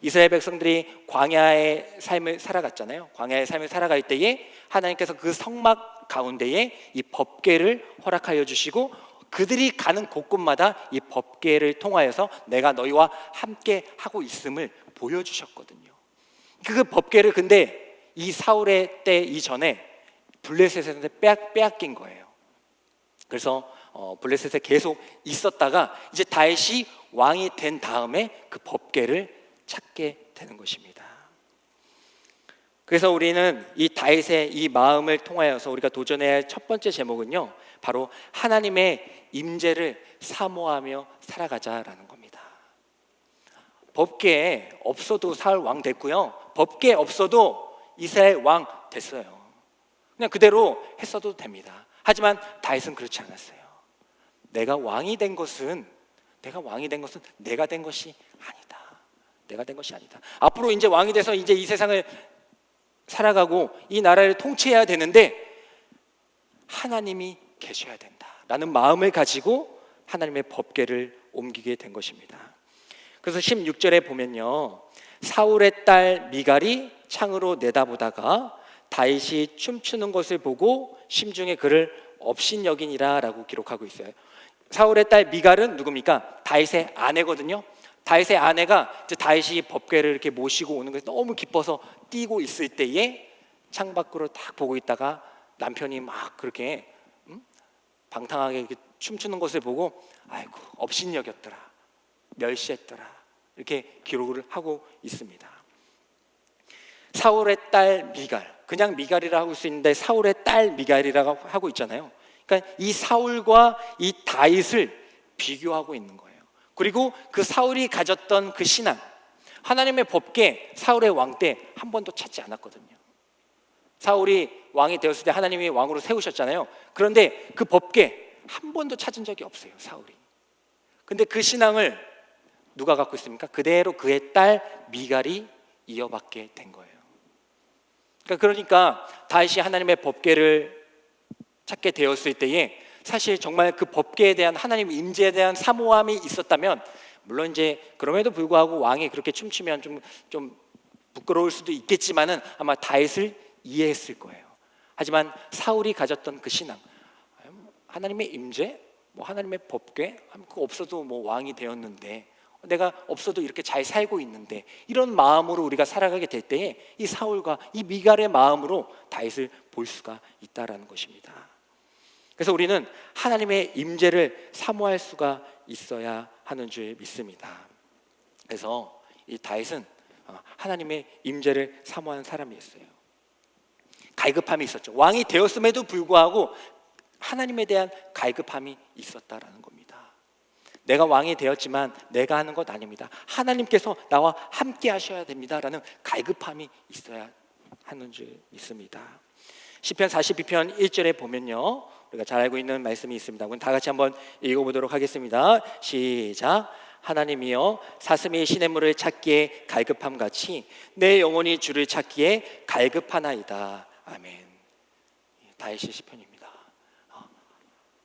이스라엘 백성들이 광야의 삶을 살아갔잖아요. 광야의 삶을 살아갈 때에 하나님께서 그 성막 가운데에 이 법궤를 허락하여 주시고 그들이 가는 곳곳마다 이 법궤를 통하여서 내가 너희와 함께 하고 있음을 보여주셨거든요. 그 법궤를 근데 이 사울의 때 이전에 블레셋한테 빼앗긴 거예요. 그래서 블레셋에 계속 있었다가 이제 다윗이 왕이 된 다음에 그 법궤를 찾게 되는 것입니다. 그래서 우리는 이 다윗의 이 마음을 통하여서 우리가 도전해야 할 첫 번째 제목은요, 바로 하나님의 임재를 사모하며 살아가자라는 겁니다. 법궤 없어도 사울 왕 됐고요, 법궤 없어도 이스라엘 왕 됐어요. 그냥 그대로 했어도 됩니다. 하지만 다윗은 그렇지 않았어요. 내가 왕이 된 것은 내가 된 것이 아니다. 내가 된 것이 아니다. 앞으로 이제 왕이 돼서 이제 이 세상을 살아가고 이 나라를 통치해야 되는데 하나님이 계셔야 된다라는 마음을 가지고 하나님의 법궤를 옮기게 된 것입니다. 그래서 16절에 보면요, 사울의 딸 미갈이 창으로 내다보다가 다윗이 춤추는 것을 보고 심중에 그를 업신여기니라라고 기록하고 있어요. 사울의 딸 미갈은 누굽니까? 다윗의 아내거든요. 다윗의 아내가 이제 다윗이 법궤를 이렇게 모시고 오는 것에 너무 기뻐서 뛰고 있을 때에 창밖으로 딱 보고 있다가 남편이 막 그렇게 방탕하게 이렇게 춤추는 것을 보고 아이고 업신여겼더라, 멸시했더라 이렇게 기록을 하고 있습니다. 사울의 딸 미갈, 그냥 미갈이라 하고 수 있는데 사울의 딸 미갈이라고 하고 있잖아요. 그러니까 이 사울과 이 다윗을 비교하고 있는 거예요. 그리고 그 사울이 가졌던 그 신앙, 하나님의 법궤 사울의 왕 때 한 번도 찾지 않았거든요. 사울이 왕이 되었을 때 하나님이 왕으로 세우셨잖아요. 그런데 그 법궤 한 번도 찾은 적이 없어요, 사울이. 근데 그 신앙을 누가 갖고 있습니까? 그대로 그의 딸 미갈이 이어받게 된 거예요. 그러니까 다윗이 하나님의 법궤를 찾게 되었을 때에 사실 정말 그 법궤에 대한 하나님 임재에 대한 사모함이 있었다면, 물론 이제 그럼에도 불구하고 왕이 그렇게 춤추면 좀 부끄러울 수도 있겠지만은 아마 다윗을 이해했을 거예요. 하지만 사울이 가졌던 그 신앙, 하나님의 임재, 하나님의 법궤, 그거 없어도 왕이 되었는데, 내가 없어도 이렇게 잘 살고 있는데, 이런 마음으로 우리가 살아가게 될 때에 이 사울과 이 미갈의 마음으로 다윗을 볼 수가 있다라는 것입니다. 그래서 우리는 하나님의 임재를 사모할 수가 있어야 하는 줄 믿습니다. 그래서 이 다윗은 하나님의 임재를 사모하는 사람이었어요. 갈급함이 있었죠. 왕이 되었음에도 불구하고 하나님에 대한 갈급함이 있었다라는 겁니다. 내가 왕이 되었지만 내가 하는 것 아닙니다. 하나님께서 나와 함께 하셔야 됩니다라는 갈급함이 있어야 하는 줄 믿습니다. 시편 42편 1절에 보면요, 우리가 잘 알고 있는 말씀이 있습니다. 우리 다 같이 한번 읽어보도록 하겠습니다. 시작. 하나님이여, 사슴이 시냇물을 찾기에 갈급함 같이 내 영혼이 주를 찾기에 갈급하나이다. 아멘. 다윗의 시편입니다.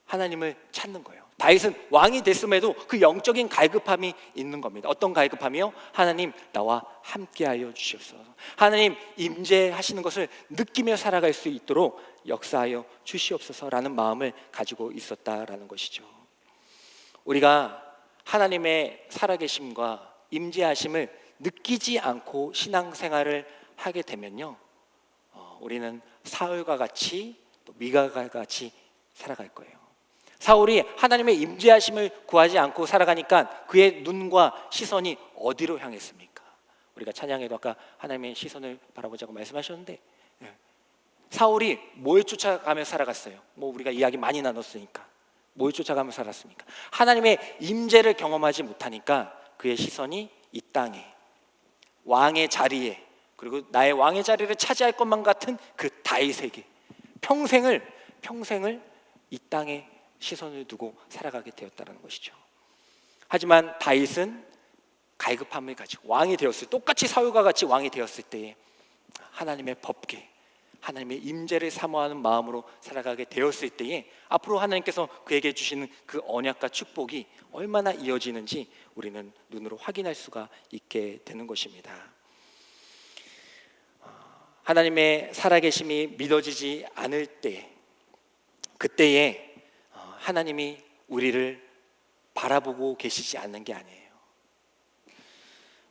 하나님을 찾는 거예요. 다윗은 왕이 됐음에도 그 영적인 갈급함이 있는 겁니다. 어떤 갈급함이요? 하나님, 나와 함께하여 주시옵소서. 하나님, 임재하시는 것을 느끼며 살아갈 수 있도록 역사하여 주시옵소서라는 마음을 가지고 있었다라는 것이죠. 우리가 하나님의 살아계심과 임재하심을 느끼지 않고 신앙생활을 하게 되면요, 우리는 사울과 같이 또 미가가 같이 살아갈 거예요. 사울이 하나님의 임재하심을 구하지 않고 살아가니까 그의 눈과 시선이 어디로 향했습니까? 우리가 찬양에도 아까 하나님의 시선을 바라보자고 말씀하셨는데, 사울이 뭘 쫓아가며 살아갔어요? 뭐 우리가 이야기 많이 나눴으니까. 뭘 쫓아가며 살았습니까? 하나님의 임재를 경험하지 못하니까 그의 시선이 이 땅에, 왕의 자리에, 그리고 나의 왕의 자리를 차지할 것만 같은 그 다윗에게 평생을 이 땅에 시선을 두고 살아가게 되었다는 것이죠. 하지만 다윗은 갈급함을 가지고 왕이 되었을 때, 똑같이 사울과 같이 왕이 되었을 때에 하나님의 법궤, 하나님의 임재를 사모하는 마음으로 살아가게 되었을 때에 앞으로 하나님께서 그에게 주시는 그 언약과 축복이 얼마나 이어지는지 우리는 눈으로 확인할 수가 있게 되는 것입니다. 하나님의 살아계심이 믿어지지 않을 때, 그때에 하나님이 우리를 바라보고 계시지 않는 게 아니에요.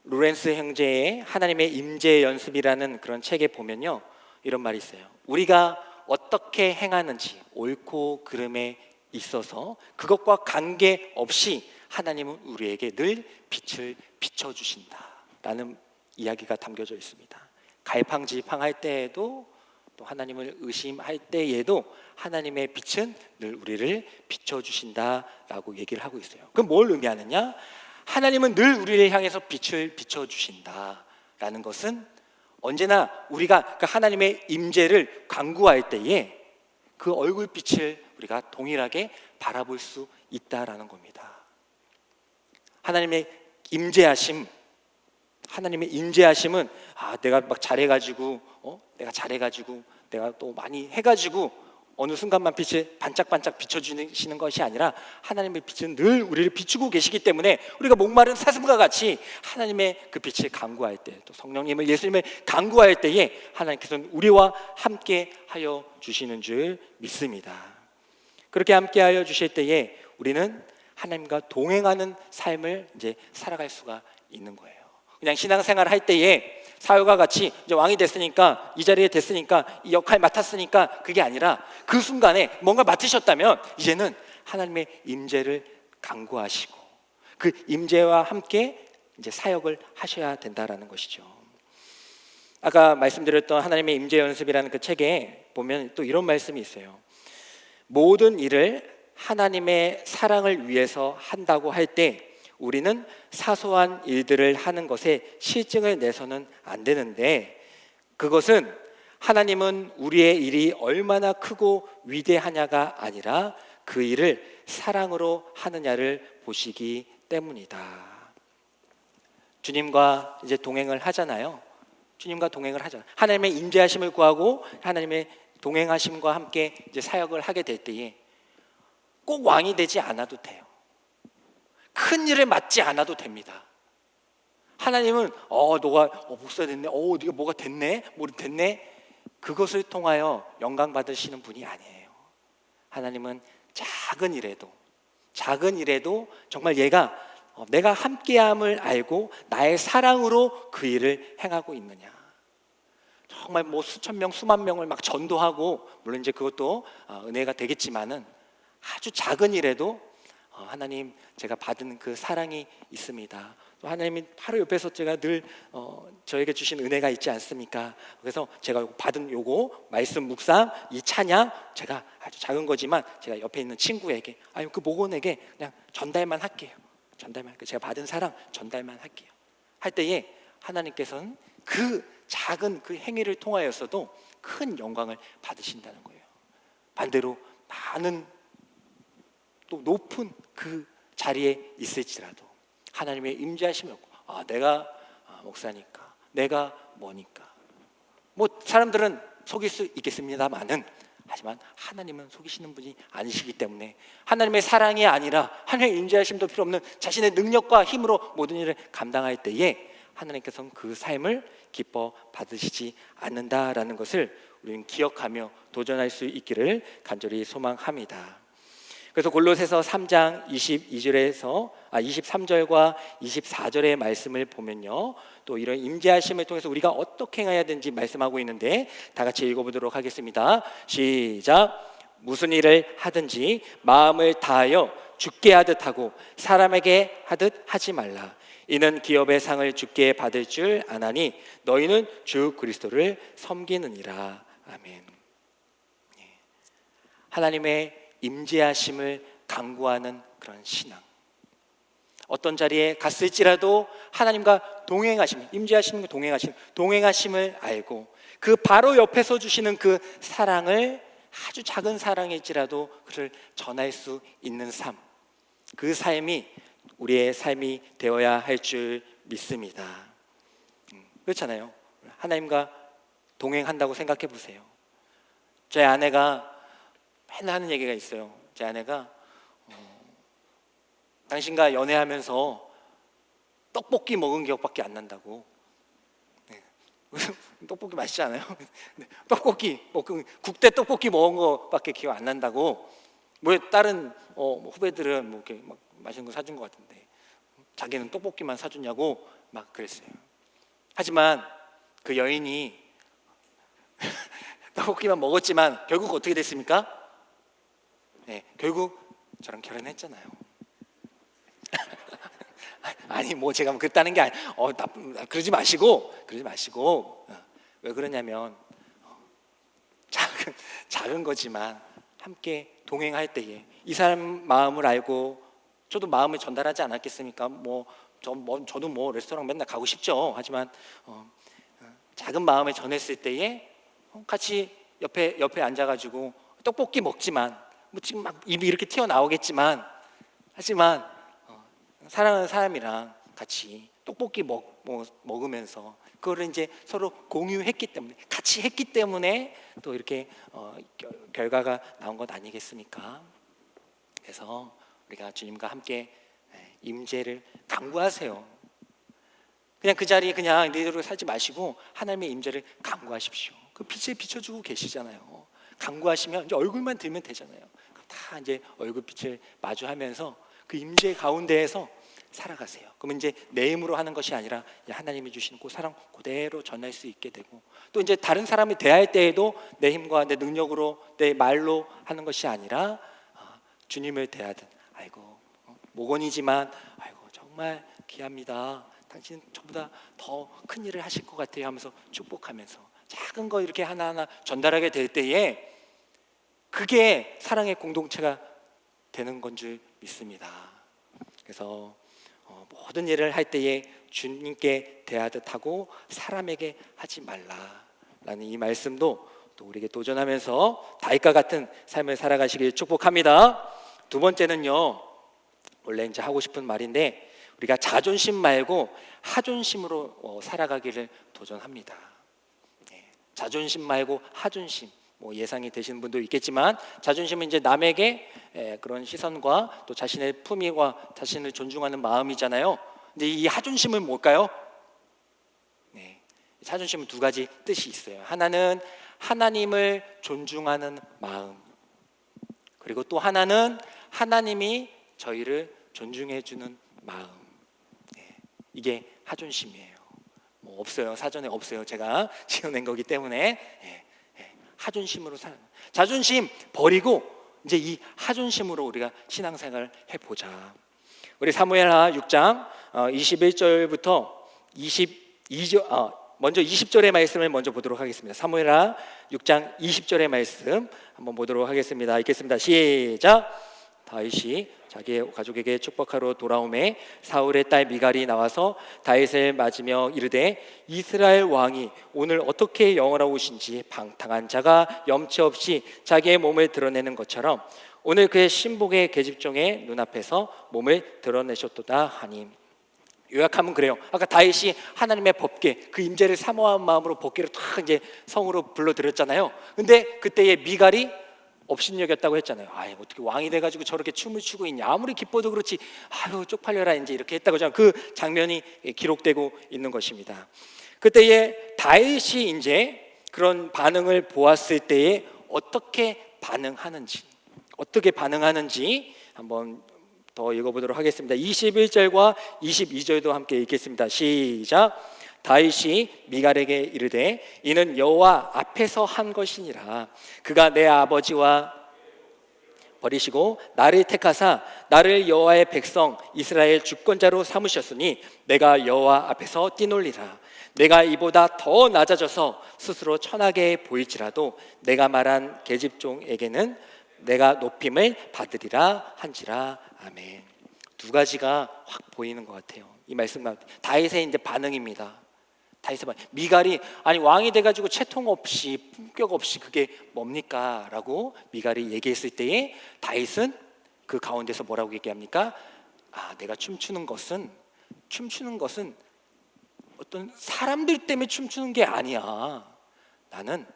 로렌스 형제의 하나님의 임재 연습이라는 그런 책에 보면요, 이런 말이 있어요. 우리가 어떻게 행하는지 옳고 그름에 있어서 그것과 관계없이 하나님은 우리에게 늘 빛을 비춰주신다라는 이야기가 담겨져 있습니다. 갈팡질팡할 때에도, 또 하나님을 의심할 때에도 하나님의 빛은 늘 우리를 비춰주신다라고 얘기를 하고 있어요. 그럼 뭘 의미하느냐? 하나님은 늘 우리를 향해서 빛을 비춰주신다라는 것은 언제나 우리가 그 하나님의 임재를 간구할 때에 그 얼굴빛을 우리가 동일하게 바라볼 수 있다라는 겁니다. 하나님의 임재하심은 내가 막 잘해가지고 내가 또 많이 해가지고 어느 순간만 빛을 반짝반짝 비춰주시는 것이 아니라 하나님의 빛은 늘 우리를 비추고 계시기 때문에 우리가 목마른 사슴과 같이 하나님의 그 빛을 간구할 때, 또 성령님을, 예수님을 간구할 때에 하나님께서는 우리와 함께 하여 주시는 줄 믿습니다. 그렇게 함께 하여 주실 때에 우리는 하나님과 동행하는 삶을 이제 살아갈 수가 있는 거예요. 그냥 신앙생활 할 때에 사울과 같이 이제 왕이 됐으니까, 이 자리에 됐으니까, 이 역할 맡았으니까, 그게 아니라 그 순간에 뭔가 맡으셨다면 이제는 하나님의 임재를 간구하시고 그 임재와 함께 이제 사역을 하셔야 된다라는 것이죠. 아까 말씀드렸던 하나님의 임재 연습이라는 그 책에 보면 또 이런 말씀이 있어요. 모든 일을 하나님의 사랑을 위해서 한다고 할 때 우리는 사소한 일들을 하는 것에 실증을 내서는 안 되는데, 그것은 하나님은 우리의 일이 얼마나 크고 위대하냐가 아니라 그 일을 사랑으로 하느냐를 보시기 때문이다. 주님과 이제 동행을 하잖아요. 하나님의 임재하심을 구하고 하나님의 동행하심과 함께 이제 사역을 하게 될 때에 꼭 왕이 되지 않아도 돼요. 큰 일을 맡지 않아도 됩니다. 하나님은 너가 목사 됐네, 네가 뭐가 됐네, 그것을 통하여 영광 받으시는 분이 아니에요. 하나님은 작은 일에도 정말 내가 함께함을 알고 나의 사랑으로 그 일을 행하고 있느냐. 정말 뭐 수천 명, 수만 명을 막 전도하고, 물론 이제 그것도 은혜가 되겠지만은 아주 작은 일에도 하나님, 제가 받은 그 사랑이 있습니다. 또 하나님이 바로 옆에서 제가 늘 저에게 주신 은혜가 있지 않습니까? 그래서 제가 받은 요거 말씀 묵상 이 찬양 제가 아주 작은 거지만 제가 옆에 있는 친구에게 아니 그 목원에게 그냥 전달만 할게요. 전달만 할게요. 제가 받은 사랑 전달만 할게요. 할 때에 하나님께서는 그 작은 그 행위를 통하여서도 큰 영광을 받으신다는 거예요. 반대로 많은 또 높은 그 자리에 있을지라도 하나님의 임재하심이 없고 내가 목사니까 내가 뭐니까 뭐 사람들은 속일 수 있겠습니다만은 하지만 하나님은 속이시는 분이 아니시기 때문에 하나님의 사랑이 아니라 하나님의 임재하심도 필요 없는 자신의 능력과 힘으로 모든 일을 감당할 때에 하나님께서는 그 삶을 기뻐 받으시지 않는다라는 것을 우리는 기억하며 도전할 수 있기를 간절히 소망합니다. 그래서 골로새서 3장 23절과 24절의 말씀을 보면요, 또 이런 임재하심을 통해서 우리가 어떻게 행해야 되는지 말씀하고 있는데 다 같이 읽어보도록 하겠습니다. 시작. 무슨 일을 하든지 마음을 다하여 주께 하듯 하고 사람에게 하듯 하지 말라. 이는 기업의 상을 주께 받을 줄 아나니 너희는 주 그리스도를 섬기느니라. 아멘. 하나님의 임재하심을 강구하는 그런 신앙. 어떤 자리에 갔을지라도 하나님과 동행하심, 임재하심과 동행하심을 알고 그 바로 옆에 서 주시는 그 사랑을 아주 작은 사랑일지라도 그를 전할 수 있는 삶. 그 삶이 우리의 삶이 되어야 할 줄 믿습니다. 그렇잖아요. 하나님과 동행한다고 생각해 보세요. 제 아내가 맨날 하는 얘기가 있어요. 제 아내가 당신과 연애하면서 떡볶이 먹은 기억밖에 안 난다고. 네. 떡볶이 맛있지 않아요? 떡볶이, 국대 떡볶이 먹은 거밖에 기억 안 난다고. 뭐 다른 후배들은 뭐 이렇게 막 맛있는 거 사준 것 같은데 자기는 떡볶이만 사주냐고 막 그랬어요. 하지만 그 여인이 떡볶이만 먹었지만 결국 어떻게 됐습니까? 네, 결국 저랑 결혼했잖아요. 아니 뭐 제가 그랬다는 게 그러지 마시고 왜 그러냐면 작은 거지만 함께 동행할 때에 이 사람 마음을 알고 저도 마음을 전달하지 않았겠습니까? 저도 뭐 레스토랑 맨날 가고 싶죠. 하지만 작은 마음을 전했을 때에 같이 옆에 앉아가지고 떡볶이 먹지만 뭐 지금 막 입이 이렇게 튀어나오겠지만 하지만 사랑하는 사람이랑 같이 떡볶이 먹으면서 그거를 이제 서로 공유했기 때문에 같이 했기 때문에 또 이렇게 결과가 나온 것 아니겠습니까? 그래서 우리가 주님과 함께 임재를 강구하세요. 그냥 그 자리에 그냥 내대로 살지 마시고 하나님의 임재를 강구하십시오. 그 빛을 비춰주고 계시잖아요. 강구하시면 이제 얼굴만 들면 되잖아요. 다 이제 얼굴빛을 마주하면서 그 임재 가운데에서 살아가세요. 그러면 이제 내 힘으로 하는 것이 아니라 하나님이 주시는 그 사랑 그대로 전할 수 있게 되고 또 이제 다른 사람을 대할 때에도 내 힘과 내 능력으로 내 말로 하는 것이 아니라 주님을 대하듯 아이고 목원이지만 아이고 정말 귀합니다. 당신 저보다 더 큰 일을 하실 것 같아요 하면서 축복하면서 작은 거 이렇게 하나하나 전달하게 될 때에 그게 사랑의 공동체가 되는 건 줄 믿습니다. 그래서 모든 일을 할 때에 주님께 대하듯 하고 사람에게 하지 말라라는 이 말씀도 또 우리에게 도전하면서 다윗과 같은 삶을 살아가시길 축복합니다. 두 번째는요, 원래 이제 하고 싶은 말인데 우리가 자존심 말고 하존심으로 살아가기를 도전합니다. 자존심 말고 하존심. 뭐 예상이 되시는 분도 있겠지만 자존심은 이제 남에게 그런 시선과 또 자신의 품위와 자신을 존중하는 마음이잖아요. 근데 이 하존심은 뭘까요? 네, 자존심은 두 가지 뜻이 있어요. 하나는 하나님을 존중하는 마음, 그리고 또 하나는 하나님이 저희를 존중해 주는 마음. 네, 이게 하존심이에요. 뭐 없어요. 사전에 없어요. 제가 지어낸 거기 때문에. 하존심으로 사는 자존심 버리고 이제 이 하존심으로 우리가 신앙생활을 해보자. 우리 사무엘하 6장 21절부터 22절 먼저 20절의 말씀을 먼저 보도록 하겠습니다. 사무엘하 6장 20절의 말씀 한번 보도록 하겠습니다. 읽겠습니다. 시작. 다윗이 자기의 가족에게 축복하러 돌아오매 사울의 딸 미갈이 나와서 다윗을 맞으며 이르되 이스라엘 왕이 오늘 어떻게 영원하오신지 방탕한 자가 염치 없이 자기의 몸을 드러내는 것처럼 오늘 그의 신복의 계집종의 눈앞에서 몸을 드러내셨도다 하니. 요약하면 그래요. 아까 다윗이 하나님의 법궤, 그 임재를 사모한 마음으로 법궤를 탁 이제 성으로 불러들였잖아요. 근데 그때의 미갈이 업신여겼다고 했잖아요. 아이, 어떻게 왕이 돼가지고 저렇게 춤을 추고 있냐. 아무리 기뻐도 그렇지. 아유, 쪽팔려라 이제 이렇게 했다고 하잖아요. 그 장면이 기록되고 있는 것입니다. 그때의 다윗이 이제 그런 반응을 보았을 때에 어떻게 반응하는지 한번 더 읽어보도록 하겠습니다. 21절과 22절도 함께 읽겠습니다. 시작. 다윗이 미갈에게 이르되 이는 여호와 앞에서 한 것이니라. 그가 내 아버지와 버리시고 나를 택하사 나를 여호와의 백성 이스라엘 주권자로 삼으셨으니 내가 여호와 앞에서 뛰놀리라. 내가 이보다 더 낮아져서 스스로 천하게 보일지라도 내가 말한 계집종에게는 내가 높임을 받으리라 한지라. 아멘. 두 가지가 확 보이는 것 같아요. 이 말씀만 다윗의 이제 반응입니다. 다윗의 반응. 미갈이 아니 왕이 돼가지고 채통 없이 품격 없이 그게 뭡니까? 라고 미갈이 얘기했을 때에 다윗은 그 가운데서 뭐라고 얘기합니까? 아, 내가 춤추는 것은 어떤 사람들 때문에 춤추는 게 아니야. 나는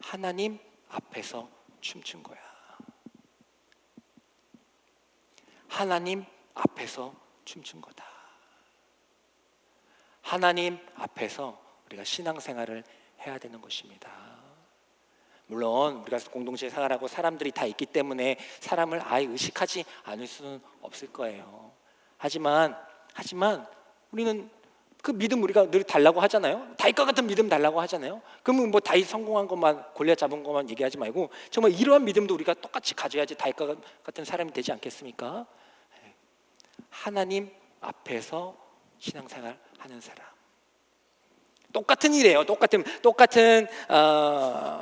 하나님 앞에서 춤춘 거야. 하나님 앞에서 춤춘 거다. 하나님 앞에서 우리가 신앙생활을 해야 되는 것입니다. 물론 우리가 공동체 생활하고 사람들이 다 있기 때문에 사람을 아예 의식하지 않을 수는 없을 거예요. 하지만 우리는 그 믿음 우리가 늘 달라고 하잖아요. 다윗과 같은 믿음 달라고 하잖아요. 그러면 뭐 다윗 성공한 것만 골리앗 잡은 것만 얘기하지 말고 정말 이러한 믿음도 우리가 똑같이 가져야지 다윗과 같은 사람이 되지 않겠습니까? 하나님 앞에서 신앙생활 하는 사람. 똑같은 일이에요. 똑같은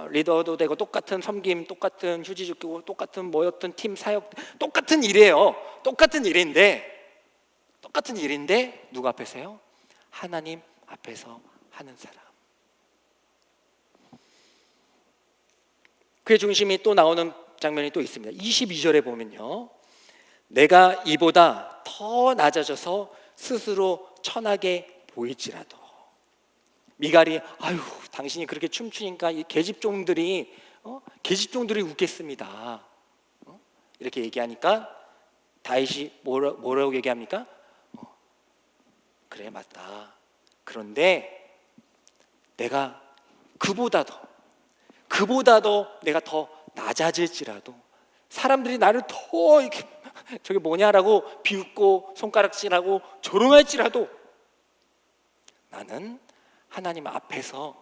리더도 되고 똑같은 섬김, 똑같은 휴지 줍고 똑같은 뭐였든 팀 사역 똑같은 일이에요. 똑같은 일인데 누구 앞에서요? 하나님 앞에서 하는 사람. 그의 중심이 또 나오는 장면이 또 있습니다. 22절에 보면요. 내가 이보다 더 낮아져서 스스로 천하게 보일지라도. 미갈이 아유 당신이 그렇게 춤추니까 이 계집종들이 웃겠습니다. 이렇게 얘기하니까 다윗이 뭐라고 얘기합니까? 그래 맞다. 그런데 내가 그보다도 내가 더 낮아질지라도 사람들이 나를 더 이렇게 저게 뭐냐라고 비웃고 손가락질하고 조롱할지라도 나는 하나님 앞에서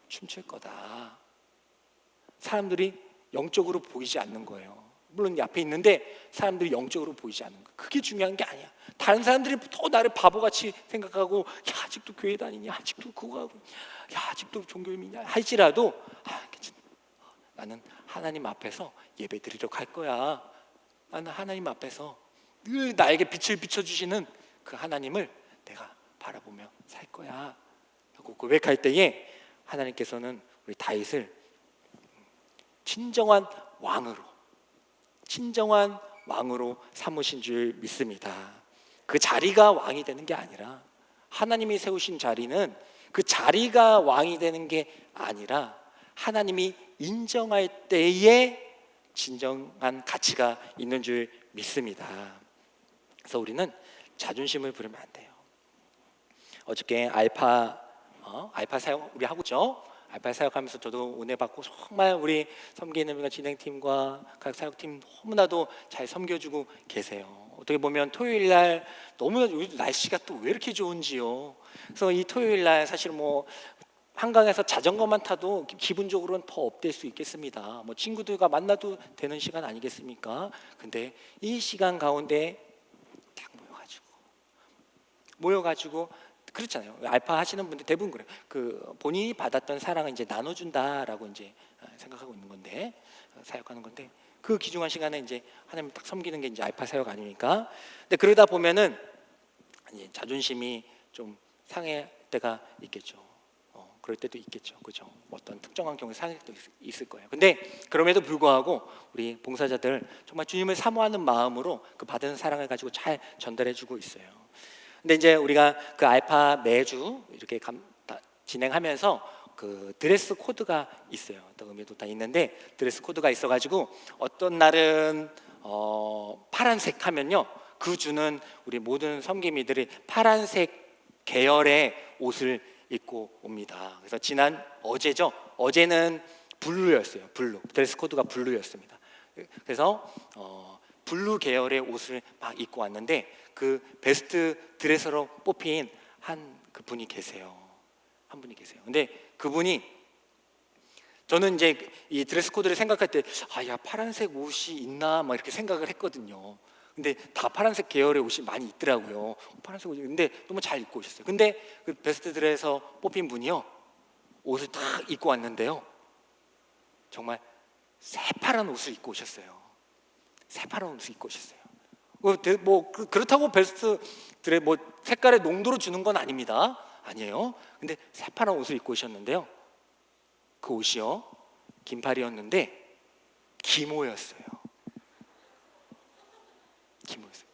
춤출 거다. 사람들이 영적으로 보이지 않는 거예요. 물론 이 앞에 있는데 사람들이 영적으로 보이지 않는 거. 그게 중요한 게 아니야. 다른 사람들이 더 나를 바보같이 생각하고 야 아직도 교회 다니냐, 아직도 그거 하고, 야 아직도 종교 믿냐 할지라도 괜찮아. 나는 하나님 앞에서 예배 드리러 갈 거야. 나는 하나님 앞에서 늘 나에게 빛을 비춰주시는 그 하나님을 내가 바라보며 살 거야 라고 고백할 때에 하나님께서는 우리 다윗을 진정한 왕으로 삼으신 줄 믿습니다. 그 자리가 왕이 되는 게 아니라 하나님이 세우신 자리는 그 자리가 왕이 되는 게 아니라 하나님이 인정할 때에 진정한 가치가 있는 줄 믿습니다. 그래서 우리는 자존심을 부리면 안 돼요. 어저께 알파 사역 우리 하고 있죠. 알파 사역하면서 저도 은혜 받고 정말 우리 섬기는 진행팀과 각 사역팀 너무나도 잘 섬겨주고 계세요. 어떻게 보면 토요일 날 너무나 날씨가 또 왜 이렇게 좋은지요. 그래서 이 토요일 날 사실 뭐 한강에서 자전거만 타도 기분적으로는 더 업될 수 있겠습니다. 뭐 친구들과 만나도 되는 시간 아니겠습니까? 근데 이 시간 가운데 딱 모여가지고 모여가지고 그렇잖아요. 알파 하시는 분들 대부분 그래요. 그 본인이 받았던 사랑을 이제 나눠준다라고 이제 생각하고 있는 건데, 사역하는 건데, 그 귀중한 시간에 이제 하나님 딱 섬기는 게 이제 알파 사역 아닙니까? 근데 그러다 보면은 이제 자존심이 좀 상할 때가 있겠죠. 그럴 때도 있겠죠, 그죠? 어떤 특정한 경우에 상할 때도 있을 거예요. 근데 그럼에도 불구하고 우리 봉사자들 정말 주님을 사모하는 마음으로 그 받은 사랑을 가지고 잘 전달해주고 있어요. 근데 이제 우리가 그 알파 매주 이렇게 진행하면서 그 드레스 코드가 있어요. 어떤 의미도 다 있는데 드레스 코드가 있어가지고 어떤 날은 파란색 하면요, 그 주는 우리 모든 섬김이들이 파란색 계열의 옷을 입고 옵니다. 그래서 어제죠. 어제는 블루였어요. 블루. 드레스 코드가 블루였습니다. 그래서 블루 계열의 옷을 막 입고 왔는데 그 베스트 드레서로 뽑힌 그 분이 계세요. 한 분이 계세요. 근데 그분이, 저는 이제 이 드레스 코드를 생각할 때 야, 파란색 옷이 있나 막 이렇게 생각을 했거든요. 근데 다 파란색 계열의 옷이 많이 있더라고요. 파란색 옷이. 근데 너무 잘 입고 오셨어요. 근데 그 베스트 드레서 뽑힌 분이요, 옷을 다 입고 왔는데요, 정말 새파란 옷을 입고 오셨어요. 새파란 옷을 입고 오셨어요. 그렇다고 베스트 드레 색깔의 농도로 주는 건 아닙니다. 아니에요. 근데 새파란 옷을 입고 오셨는데요, 그 옷이요, 긴팔이었는데 기모였어요. 기모였어요.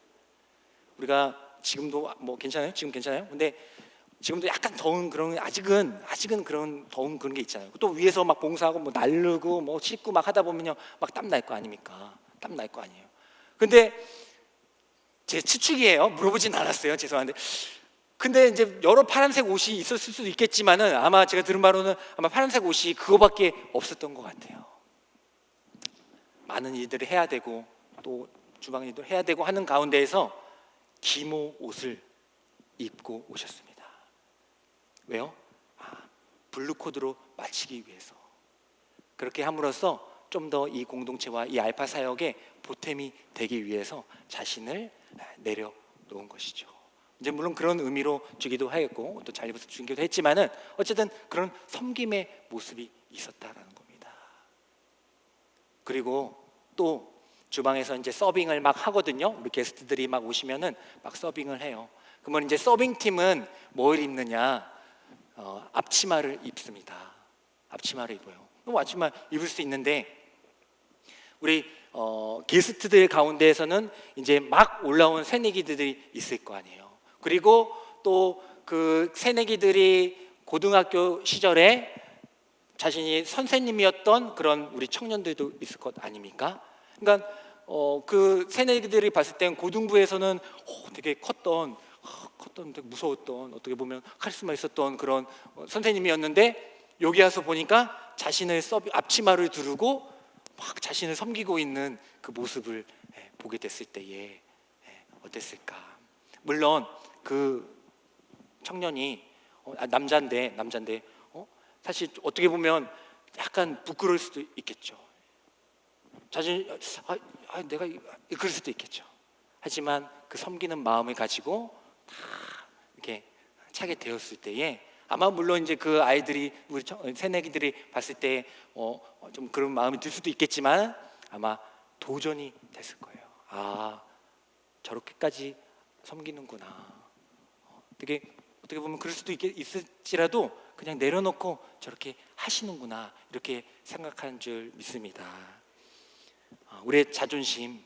우리가 지금도 괜찮아요? 지금 괜찮아요? 근데 지금도 약간 더운 그런, 아직은 그런 더운 그런 게 있잖아요. 또 위에서 막 봉사하고 날르고 씻고 막 하다 보면요, 막 땀 날 거 아닙니까? 땀 날 거 아니에요. 근데 제 추측이에요. 물어보진 않았어요. 죄송한데. 근데 이제 여러 파란색 옷이 있었을 수도 있겠지만은 아마 제가 들은 바로는 아마 파란색 옷이 그거밖에 없었던 것 같아요. 많은 일들을 해야 되고 또 주방 일도 해야 되고 하는 가운데에서 기모 옷을 입고 오셨습니다. 왜요? 블루 코드로 마치기 위해서. 그렇게 함으로써 좀 더 이 공동체와 이 알파 사역에 보탬이 되기 위해서 자신을 내려놓은 것이죠. 이제 물론 그런 의미로 주기도 하였고 또 잘 입어서 주기도 했지만은 어쨌든 그런 섬김의 모습이 있었다라는 겁니다. 그리고 또 주방에서 이제 서빙을 막 하거든요. 우리 게스트들이 막 오시면은 막 서빙을 해요. 그러면 이제 서빙 팀은 뭘 입느냐? 앞치마를 입습니다. 앞치마를 입어요. 앞치마 입을 수 있는데 우리 게스트들 가운데에서는 이제 막 올라온 새내기들이 있을 거 아니에요. 그리고 또 그 새내기들이 고등학교 시절에 자신이 선생님이었던 그런 우리 청년들도 있을 것 아닙니까? 그러니까 그 새내기들이 봤을 땐 고등부에서는 되게 컸던 되게 무서웠던, 어떻게 보면 카리스마 있었던 그런 선생님이었는데 여기 와서 보니까 자신의 앞치마를 두르고 막 자신을 섬기고 있는 그 모습을 보게 됐을 때에 어땠을까? 물론 그 청년이 남자인데 사실 어떻게 보면 약간 부끄러울 수도 있겠죠. 자신 내가 그럴 수도 있겠죠. 하지만 그 섬기는 마음을 가지고 다 이렇게 차게 되었을 때에 아마 물론 이제 그 아이들이 우리 새내기들이 봤을 때 좀 그런 마음이 들 수도 있겠지만 아마 도전이 됐을 거예요. 저렇게까지 섬기는구나. 되게 어떻게 보면 그럴 수도 있을지라도 그냥 내려놓고 저렇게 하시는구나, 이렇게 생각하는 줄 믿습니다. 우리의 자존심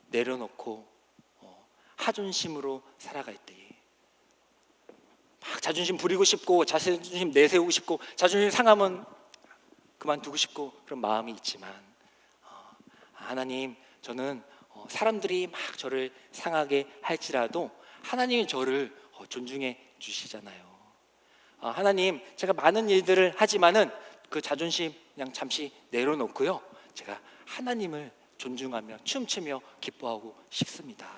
내려놓고 하존심으로 살아갈 때에 막 자존심 부리고 싶고 자존심 내세우고 싶고 자존심 상하면 그만두고 싶고 그런 마음이 있지만 하나님, 저는 사람들이 막 저를 상하게 할지라도 하나님이 저를 존중해 주시잖아요. 하나님, 제가 많은 일들을 하지만은 그 자존심 그냥 잠시 내려놓고요, 제가 하나님을 존중하며 춤추며 기뻐하고 싶습니다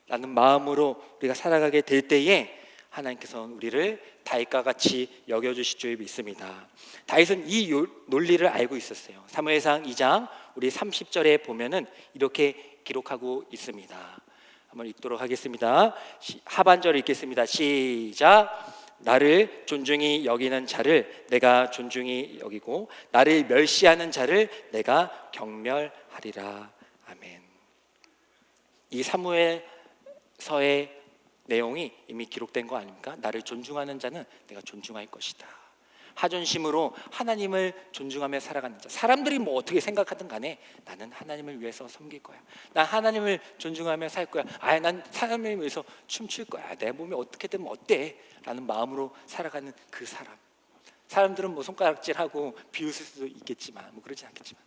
라는 마음으로 우리가 살아가게 될 때에 하나님께서는 우리를 다윗과 같이 여겨주실 줄 믿습니다. 다윗은 이 논리를 알고 있었어요. 사무엘상 2장 우리 30절에 보면은 이렇게 기록하고 있습니다. 한번 읽도록 하겠습니다. 하반절 읽겠습니다. 시작. 나를 존중히 여기는 자를 내가 존중히 여기고 나를 멸시하는 자를 내가 경멸하리라. 아멘. 이 사무엘서의 내용이 이미 기록된 거 아닙니까? 나를 존중하는 자는 내가 존중할 것이다. 하존심으로 하나님을 존중하며 살아가는 자. 사람들이 뭐 어떻게 생각하든 간에 나는 하나님을 위해서 섬길 거야. 난 하나님을 존중하며 살 거야. 난 하나님을 위해서 춤출 거야. 내 몸이 어떻게 되면 어때? 라는 마음으로 살아가는 그 사람. 사람들은 뭐 손가락질하고 비웃을 수도 있겠지만 뭐 그러진 않겠지만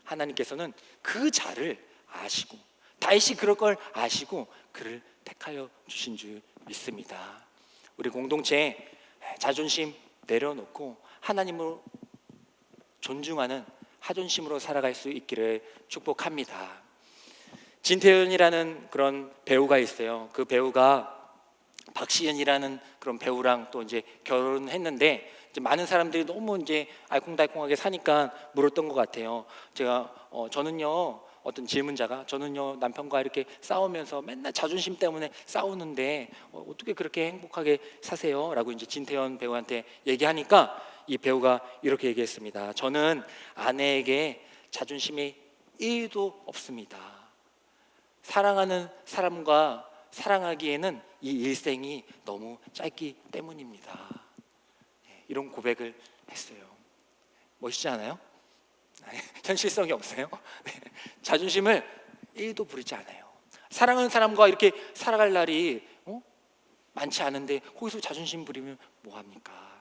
하나님께서는 그 자를 아시고 다윗이 그럴 걸 아시고 그를 택하여 주신 줄 믿습니다. 우리 공동체에 자존심 내려놓고 하나님을 존중하는 하존심으로 살아갈 수 있기를 축복합니다. 진태현이라는 그런 배우가 있어요. 그 배우가 박시연이라는 그런 배우랑 또 이제 결혼했는데 이제 많은 사람들이 너무 이제 알콩달콩하게 사니까 물었던 것 같아요. 제가 저는요 어떤 질문자가 저는요 남편과 이렇게 싸우면서 맨날 자존심 때문에 싸우는데 어떻게 그렇게 행복하게 사세요? 라고 이제 진태현 배우한테 얘기하니까 이 배우가 이렇게 얘기했습니다. 저는 아내에게 자존심이 1도 없습니다. 사랑하는 사람과 사랑하기에는 이 일생이 너무 짧기 때문입니다. 이런 고백을 했어요. 멋있지 않아요? 현실성이 없어요. 자존심을 1도 부리지 않아요. 사랑하는 사람과 이렇게 살아갈 날이 많지 않은데 거기서 자존심 부리면 뭐합니까?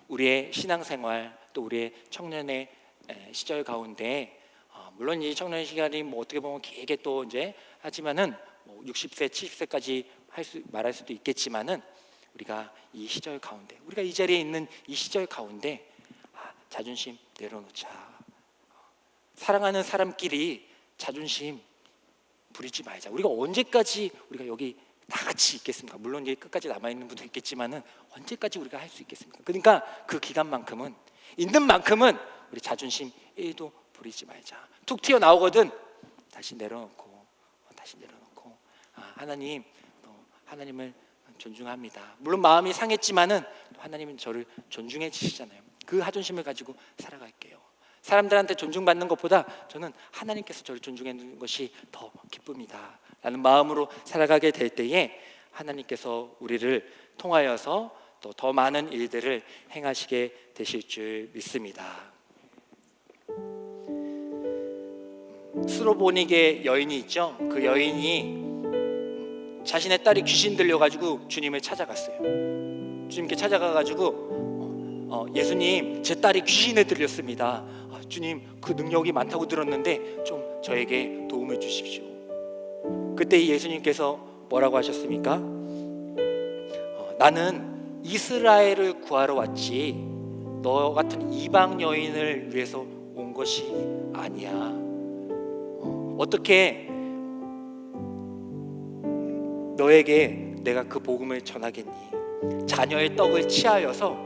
우리의 신앙생활 또 우리의 청년의 시절 가운데 물론 이 청년 시간이 뭐 어떻게 보면 길게 또 이제 하지만은 뭐 60세 70세까지 말할 수도 있겠지만은 우리가 이 시절 가운데 우리가 이 자리에 있는 이 시절 가운데 자존심 내려놓자. 사랑하는 사람끼리 자존심 부리지 말자. 우리가 언제까지 우리가 여기 다 같이 있겠습니까? 물론 이제 끝까지 남아 있는 분도 있겠지만은 언제까지 우리가 할 수 있겠습니까? 그러니까 그 기간만큼은 있는 만큼은 우리 자존심 1도 부리지 말자. 툭 튀어 나오거든 다시 내려놓고 하나님 하나님을 존중합니다. 물론 마음이 상했지만은 하나님은 저를 존중해 주시잖아요. 그 하존심을 가지고 살아갈게요. 사람들한테 존중받는 것보다 저는 하나님께서 저를 존중해 주는 것이 더 기쁩니다 라는 마음으로 살아가게 될 때에 하나님께서 우리를 통하여서 또 더 많은 일들을 행하시게 되실 줄 믿습니다. 수로보닉의 여인이 있죠. 그 여인이 자신의 딸이 귀신 들려가지고 주님을 찾아갔어요. 주님께 찾아가가지고 예수님 제 딸이 귀신에 들렸습니다. 주님 그 능력이 많다고 들었는데 좀 저에게 도움을 주십시오. 그때 예수님께서 뭐라고 하셨습니까? 나는 이스라엘을 구하러 왔지 너 같은 이방 여인을 위해서 온 것이 아니야. 어떻게 너에게 내가 그 복음을 전하겠니? 자녀의 떡을 취하여서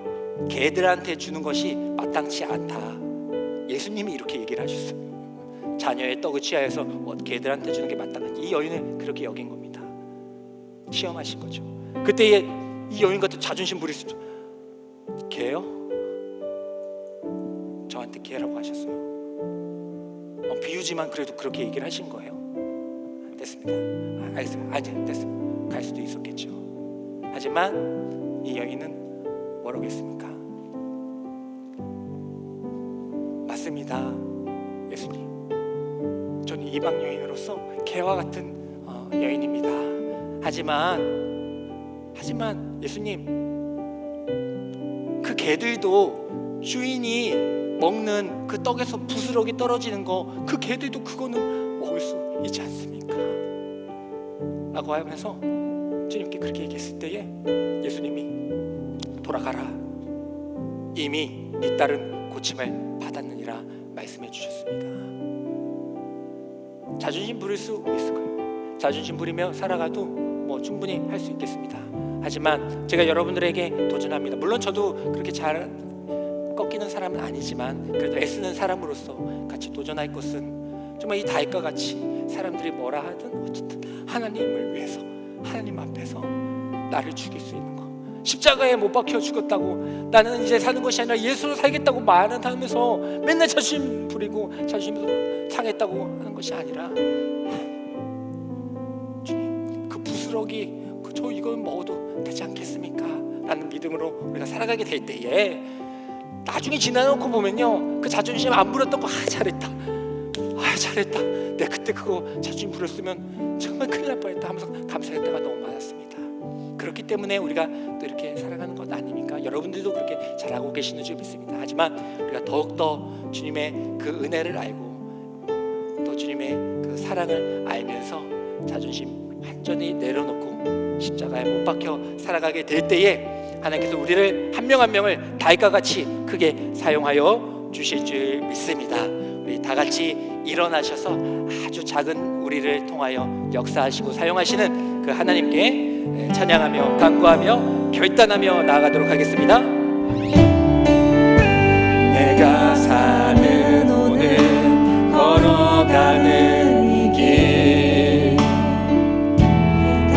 개들한테 주는 것이 마땅치 않다. 예수님이 이렇게 얘기를 하셨어요. 자녀의 떡을 취하여서 개들한테 주는 게 마땅하지. 이 여인을 그렇게 여긴 겁니다. 시험하신 거죠. 그때 이 여인 같은 자존심 부릴 수도 개요? 저한테 개라고 하셨어요. 비유지만 그래도 그렇게 얘기를 하신 거예요. 됐습니다. 알겠습니다. 됐습니다. 갈 수도 있었겠죠. 하지만 이 여인은 뭐라고 했습니까? 맞습니다. 예수님, 저는 이방 여인으로서 개와 같은 여인입니다. 하지만 예수님, 그 개들도 주인이 먹는 그 떡에서 부스러기 떨어지는 거, 그 개들도 그거는 먹을 수 있지 않습니까? 라고 하면서 주님께 그렇게 얘기했을 때에 예수님이 돌아가라, 이미 네 딸은 고침을 받았느니라 말씀해 주셨습니다. 자존심 부릴 수 있을 거예요. 자존심 부리며 살아가도 뭐 충분히 할 수 있겠습니다. 하지만 제가 여러분들에게 도전합니다. 물론 저도 그렇게 잘 꺾이는 사람은 아니지만 그래도 애쓰는 사람으로서 같이 도전할 것은 정말 이 다윗과 같이 사람들이 뭐라 하든 어쨌든 하나님을 위해서 하나님 앞에서 나를 죽일 수 있는 거, 십자가에 못 박혀 죽었다고 나는 이제 사는 것이 아니라 예수로 살겠다고 말은 하면서 맨날 자존심 부리고 자존심 상했다고 하는 것이 아니라, 주님 그 부스러기 저 이건 먹어도 되지 않겠습니까? 라는 믿음으로 우리가 살아가게 될 때에 나중에 지나놓고 보면요, 그 자존심 안 부렸던 거 잘했다, 잘했다, 내가 그때 그거 자존심 부렸으면 정말 큰일 날 뻔했다 하면서 감사할 때가 너무 많았습니다. 그렇기 때문에 우리가 또 이렇게 살아가는 것 아닙니까? 여러분들도 그렇게 잘하고 계시는 줄 믿습니다. 하지만 우리가 더욱더 주님의 그 은혜를 알고 또 주님의 그 사랑을 알면서 자존심 완전히 내려놓고 십자가에 못 박혀 살아가게 될 때에 하나님께서 우리를 한 명 한 명을 다윗과 같이 크게 사용하여 주실 줄 믿습니다. 우리 다 같이 일어나셔서 아주 작은 우리를 통하여 역사하시고 사용하시는 그 하나님께 찬양하며 간구하며 결단하며 나아가도록 하겠습니다. 내가 사는 오늘 걸어가는 이 길,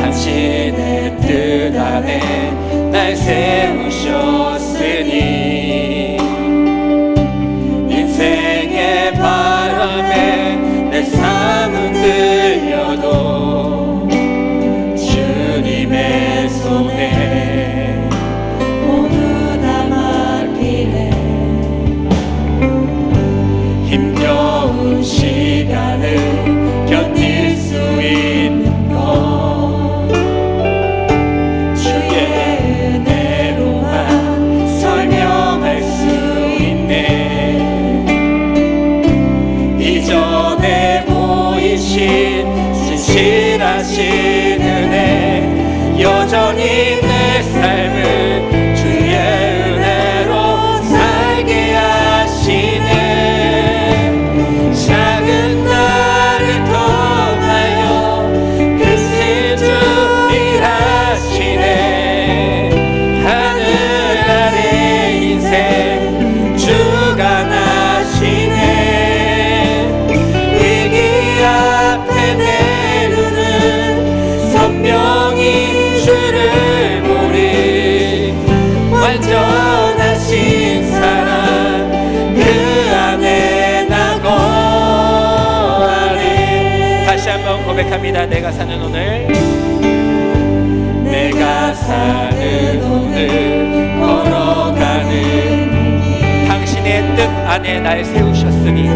당신의 뜻 안에 날 세우셨으니 인생의 바람에 내 삶은 들려도 주님의 손에 모두 다 맡기네. 힘겨운 시간을 견딜 수 있는 것 주의 은혜로만 설명할 수 있네. 이전에 보이신 신실하신 은혜 여전히 내 삶을 주의 은혜로 살게 하시네. 작은 나를 통하여 크신 주 일하시네. 하늘 아래 인생 주관하시네. 위기 앞에 내 눈은 선명히 주를 보리. 완전하신 사랑 그 안에 나 거하리. 다시 한번 고백합니다. 내가 사는 오늘, 내가 사는 오늘 걸어가는 당신의 뜻 안에 날 세우셨으니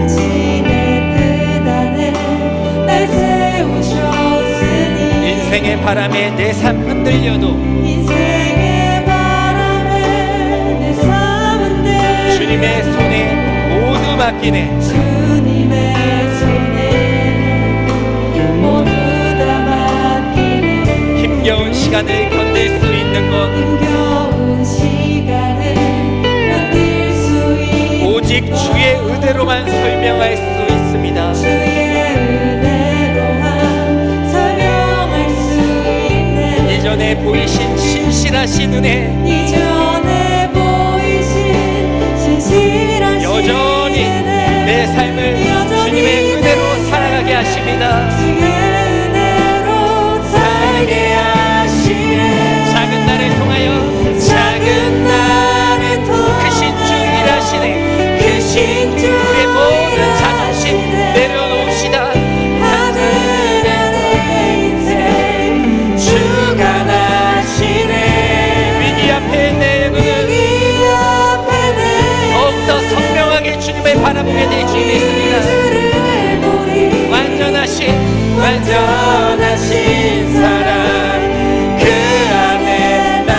인생의 바람에 내 삶 흔들려도 주님의 손에 모두 맡기네. 힘겨운 시간을 견딜 수 있는 것 오직 주의 은혜로만 설명할 수 있습니다. 이전에 보이신 신실하신 은혜 여전히 내 삶을 주님의 은혜로 살아가게 하십니다. 살게 하시네. 작은 나를 통하여 크신 주 일하시네. 크신 주의 모든 자존심 내려놓읍시다. 하늘의 인생 주관하시네. 위기 앞에 내 눈은 더욱더 선명하게 주님을 바라보게 될 줄 믿습니다. 완전하신 사랑 그 안에 나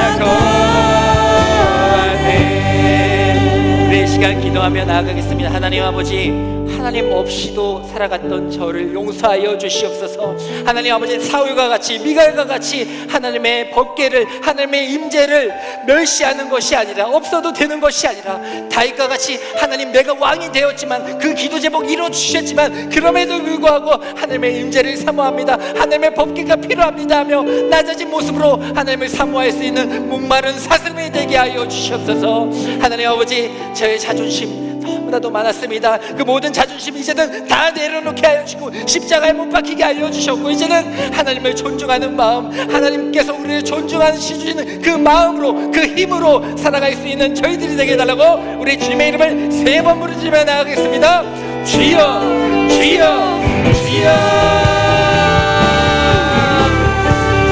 거하네. 우리 이 시간 기도하며 나아가겠습니다. 하나님 아버지, 하나님 없이도 살아갔던 저를 용서하여 주시옵소서. 하나님 아버지, 사울과 같이 미갈과 같이 하나님의 법궤를 하나님의 임재를 멸시하는 것이 아니라 없어도 되는 것이 아니라 다윗과 같이 하나님 내가 왕이 되었지만 그 기도 제목 이루어 주셨지만 그럼에도 불구하고 하나님의 임재를 사모합니다. 하나님의 법궤가 필요합니다 하며 낮아진 모습으로 하나님을 사모할 수 있는 목마른 사슴이 되게 하여 주시옵소서. 하나님 아버지, 저의 자존심 너무나도 많았습니다. 그 모든 자존심 이제는 다 내려놓게 하여 주시고 십자가에 못 박히게 알려 주셨고, 이제는 하나님을 존중하는 마음, 하나님께서 우리를 존중하시는 그 마음으로, 그 힘으로 살아갈 수 있는 저희들이 되게 해달라고 우리 주님의 이름을 3번 부르짖으며 나가겠습니다. 주여, 주여, 주여.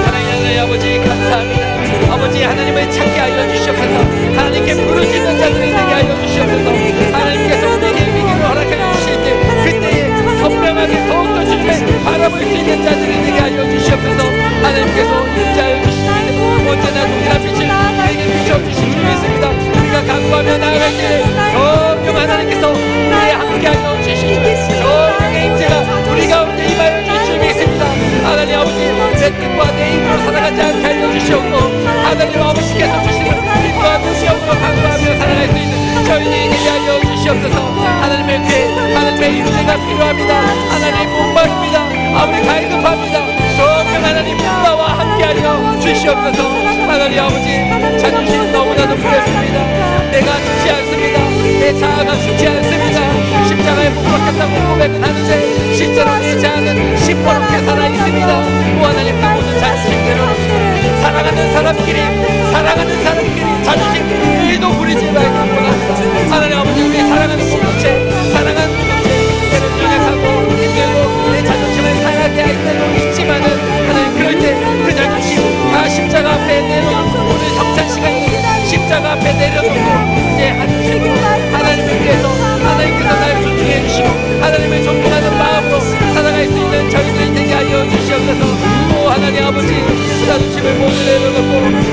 사랑하는 아버지 감사합니다. 아버지 하나님을 찾게 하여 주시옵소서. 하나님께 부르짖는 자들이 되게 하여 주시옵소서. 하나님께서 우리에게 위기를 허락하여 주실 때 그때에 선명하게 더욱더 주님을 바라볼 수 있는 자들이 되게 하여 주시옵소서. 하나님께서 인자하여 주시옵소서. 언제나 동일한 빛을 우리에게 비춰주신 줄 믿습니다. 우리가 간구하며 나아갈 때 성령 하나님께서 우리에 함께하여 주시고 성령의 임재가 우리 가운데 임하여 주실 줄 믿습니다. 하나님 아버지, 내 뜻과 내 힘으로 살아가지 않게 하여 주시옵고, 하나님 아버지께서 주시는 힘과 능력으로 간구하며 살아갈 수 있는 저희들이 되게 하여 주시옵소서. 하나님의 쾌, 하나님의 임재가 필요합니다. 하나님 목마릅니다. 아버지 갈급합니다. 성령 하나님 나와 함께하여 주시옵소서. 하나님 아버지, 자존심 너무나도 부렸습니다. 내가 죽지 않습니다. 내 자아가 죽지 않습니다. 십자가에 못 박혔다고 고백은 하는데 실제로 내 자아는 시퍼렇게 살아있습니다. 오 하나님, 그 모든 자존심대로 사랑하는 사람끼리 자존심 1도 부리지 말고 원합니다. 하나님 아버지, 우리 사랑하는 공동체 때를 연약하고 힘들고 내 자존심을 상하게 할 때도 있지만은, 하나님 그럴 때 그 자존심 다 십자가 앞에 내려놓고, 오늘 성찬 시간에 십자가 앞에 내려놓고 이제 하나님께서 나를 존중해 주시고 하나님을 존중하는 마음으로 살아갈 수 있는 저희들이 되게 하여 주시옵소서. 오 하나님 아버지, 자존심을 모두 내려놓고,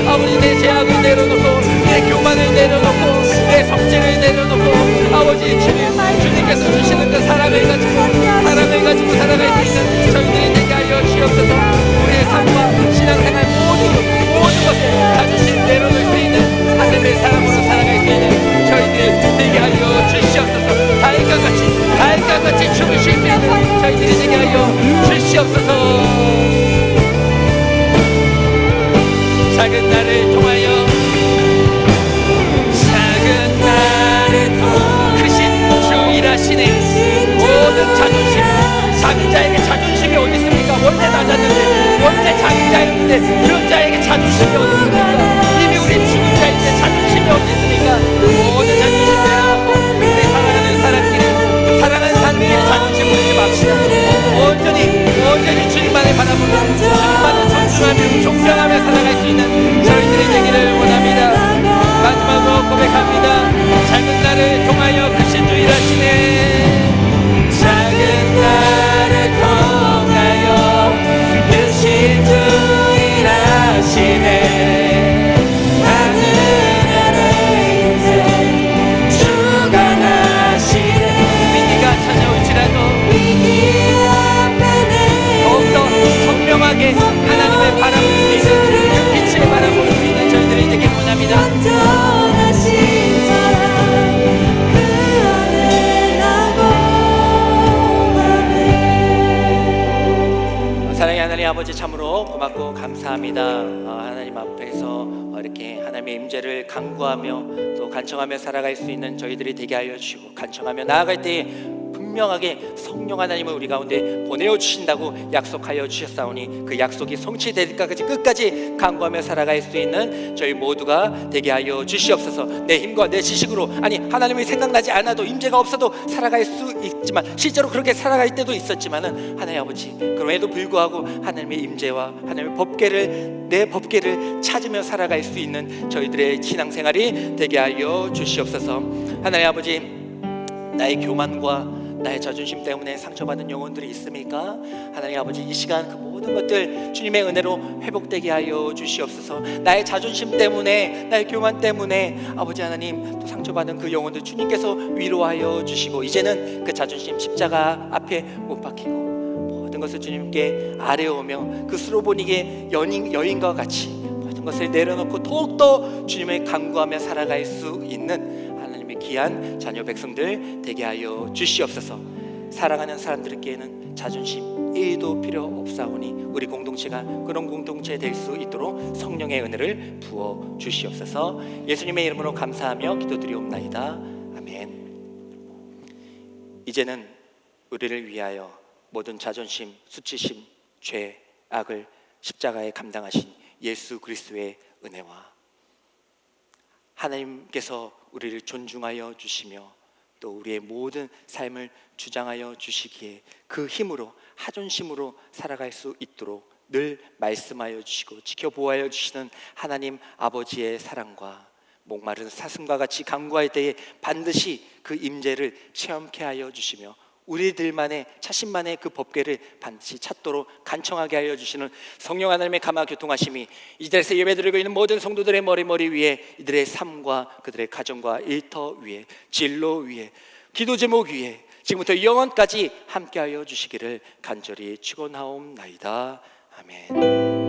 아버지 내 제약을 내려놓고, 내 교만을 내려놓고, 내 성질을 내려놓고, 아버지 주님께서 주시는 그 사랑을 가지고 살아갈 수 있는 저희들이 되게 하여 주시옵소서. 우리의 삶과 신앙생활 모든 것에 자존심 내려놓을 수 있는 하나님의 사랑으로 살아갈 수 있는 저희들 되게 하여 주시옵소서. 달과 같이 춤을 쉴 수 있는 저희들이 되게 하여 주시옵소서. 작은 나를 통하여 크신 주 일하시네. 모든 자존심, 작은 자에게 자존심이 어디 있습니까? 원래 낮았는데, 원래 작은 자였는데 그런 자에게 자존심이 어디 있습니까? 이미 우리 죽은 자인데 자존심이 어디 있습니까? 모든 자존심 내려놓고 우리 사랑하는 사람끼리 자존심 부리지 맙시다. 온전히 주님만을 바라보고 주님만을 존중하며 존경하며 살아갈 수 있는 저희들이 되기를 원합니다. 마지막으로 고백합니다. 작은 나를 통하여 크신 주 일하시네. 작은 나를 통하여 크신 주 일하시네. 하늘의 인생 주가 나시네. 위기가 찾아올지라도 더욱더 선명하게 하나님을 바라볼 수 있는 그 빛을 바라볼 수 있는 저희들이 되길 원합니다. 사랑의 하나님 아버지, 참으로 고맙고 감사합니다. 하나님 앞에서 이렇게 하나님의 임재를 간구하며 또 간청하며 살아갈 수 있는 저희들이 되게 하여 주시고, 간청하며 나아갈 때 분명하게 성령 하나님을 우리 가운데 보내어 주신다고 약속하여 주셨사오니 그 약속이 성취될 때까지 끝까지 간구하며 살아갈 수 있는 저희 모두가 되게 하여 주시옵소서. 내 힘과 내 지식으로, 아니 하나님이 생각나지 않아도, 임재가 없어도 살아갈 수 있지만, 실제로 그렇게 살아갈 때도 있었지만은, 하나님 아버지 그럼에도 불구하고 하나님의 임재와 하나님의 법궤를, 내 법궤를 찾으며 살아갈 수 있는 저희들의 신앙생활이 되게 하여 주시옵소서. 하나님 아버지, 나의 교만과 나의 자존심 때문에 상처받은 영혼들이 있습니까? 하나님 아버지, 이 시간 그 모든 것들 주님의 은혜로 회복되게 하여 주시옵소서. 나의 자존심 때문에, 나의 교만 때문에 아버지 하나님 또 상처받은 그 영혼들 주님께서 위로하여 주시고, 이제는 그 자존심 십자가 앞에 못 박히고 모든 것을 주님께 아뢰오며 그 수로보니게 여인과 같이 모든 것을 내려놓고 더욱더 주님을 간구하며 살아갈 수 있는 하나님의 귀한 자녀 백성들 되게 하여 주시옵소서. 사랑하는 사람들에게는 자존심 1도 필요 없사오니 우리 공동체가 그런 공동체 될 수 있도록 성령의 은혜를 부어 주시옵소서. 예수님의 이름으로 감사하며 기도드리옵나이다. 아멘. 이제는 우리를 위하여 모든 자존심, 수치심, 죄, 악을 십자가에 감당하신 예수 그리스도의 은혜와 하나님께서 우리를 존중하여 주시며 또 우리의 모든 삶을 주장하여 주시기에 그 힘으로 하존심으로 살아갈 수 있도록 늘 말씀하여 주시고 지켜보아여 주시는 하나님 아버지의 사랑과 목마른 사슴과 같이 간구할 때에 반드시 그 임재를 체험케 하여 주시며 우리들만의 자신만의 그 법궤를 반드시 찾도록 간청하게 하여 주시는 성령 하나님의 감화 교통하심이 이 자리에서 예배드리고 있는 모든 성도들의 머리 위에 이들의 삶과 그들의 가정과 일터 위에 진로 위에 기도 제목 위에 지금부터 영원까지 함께하여 주시기를 간절히 축원하옵나이다. 아멘.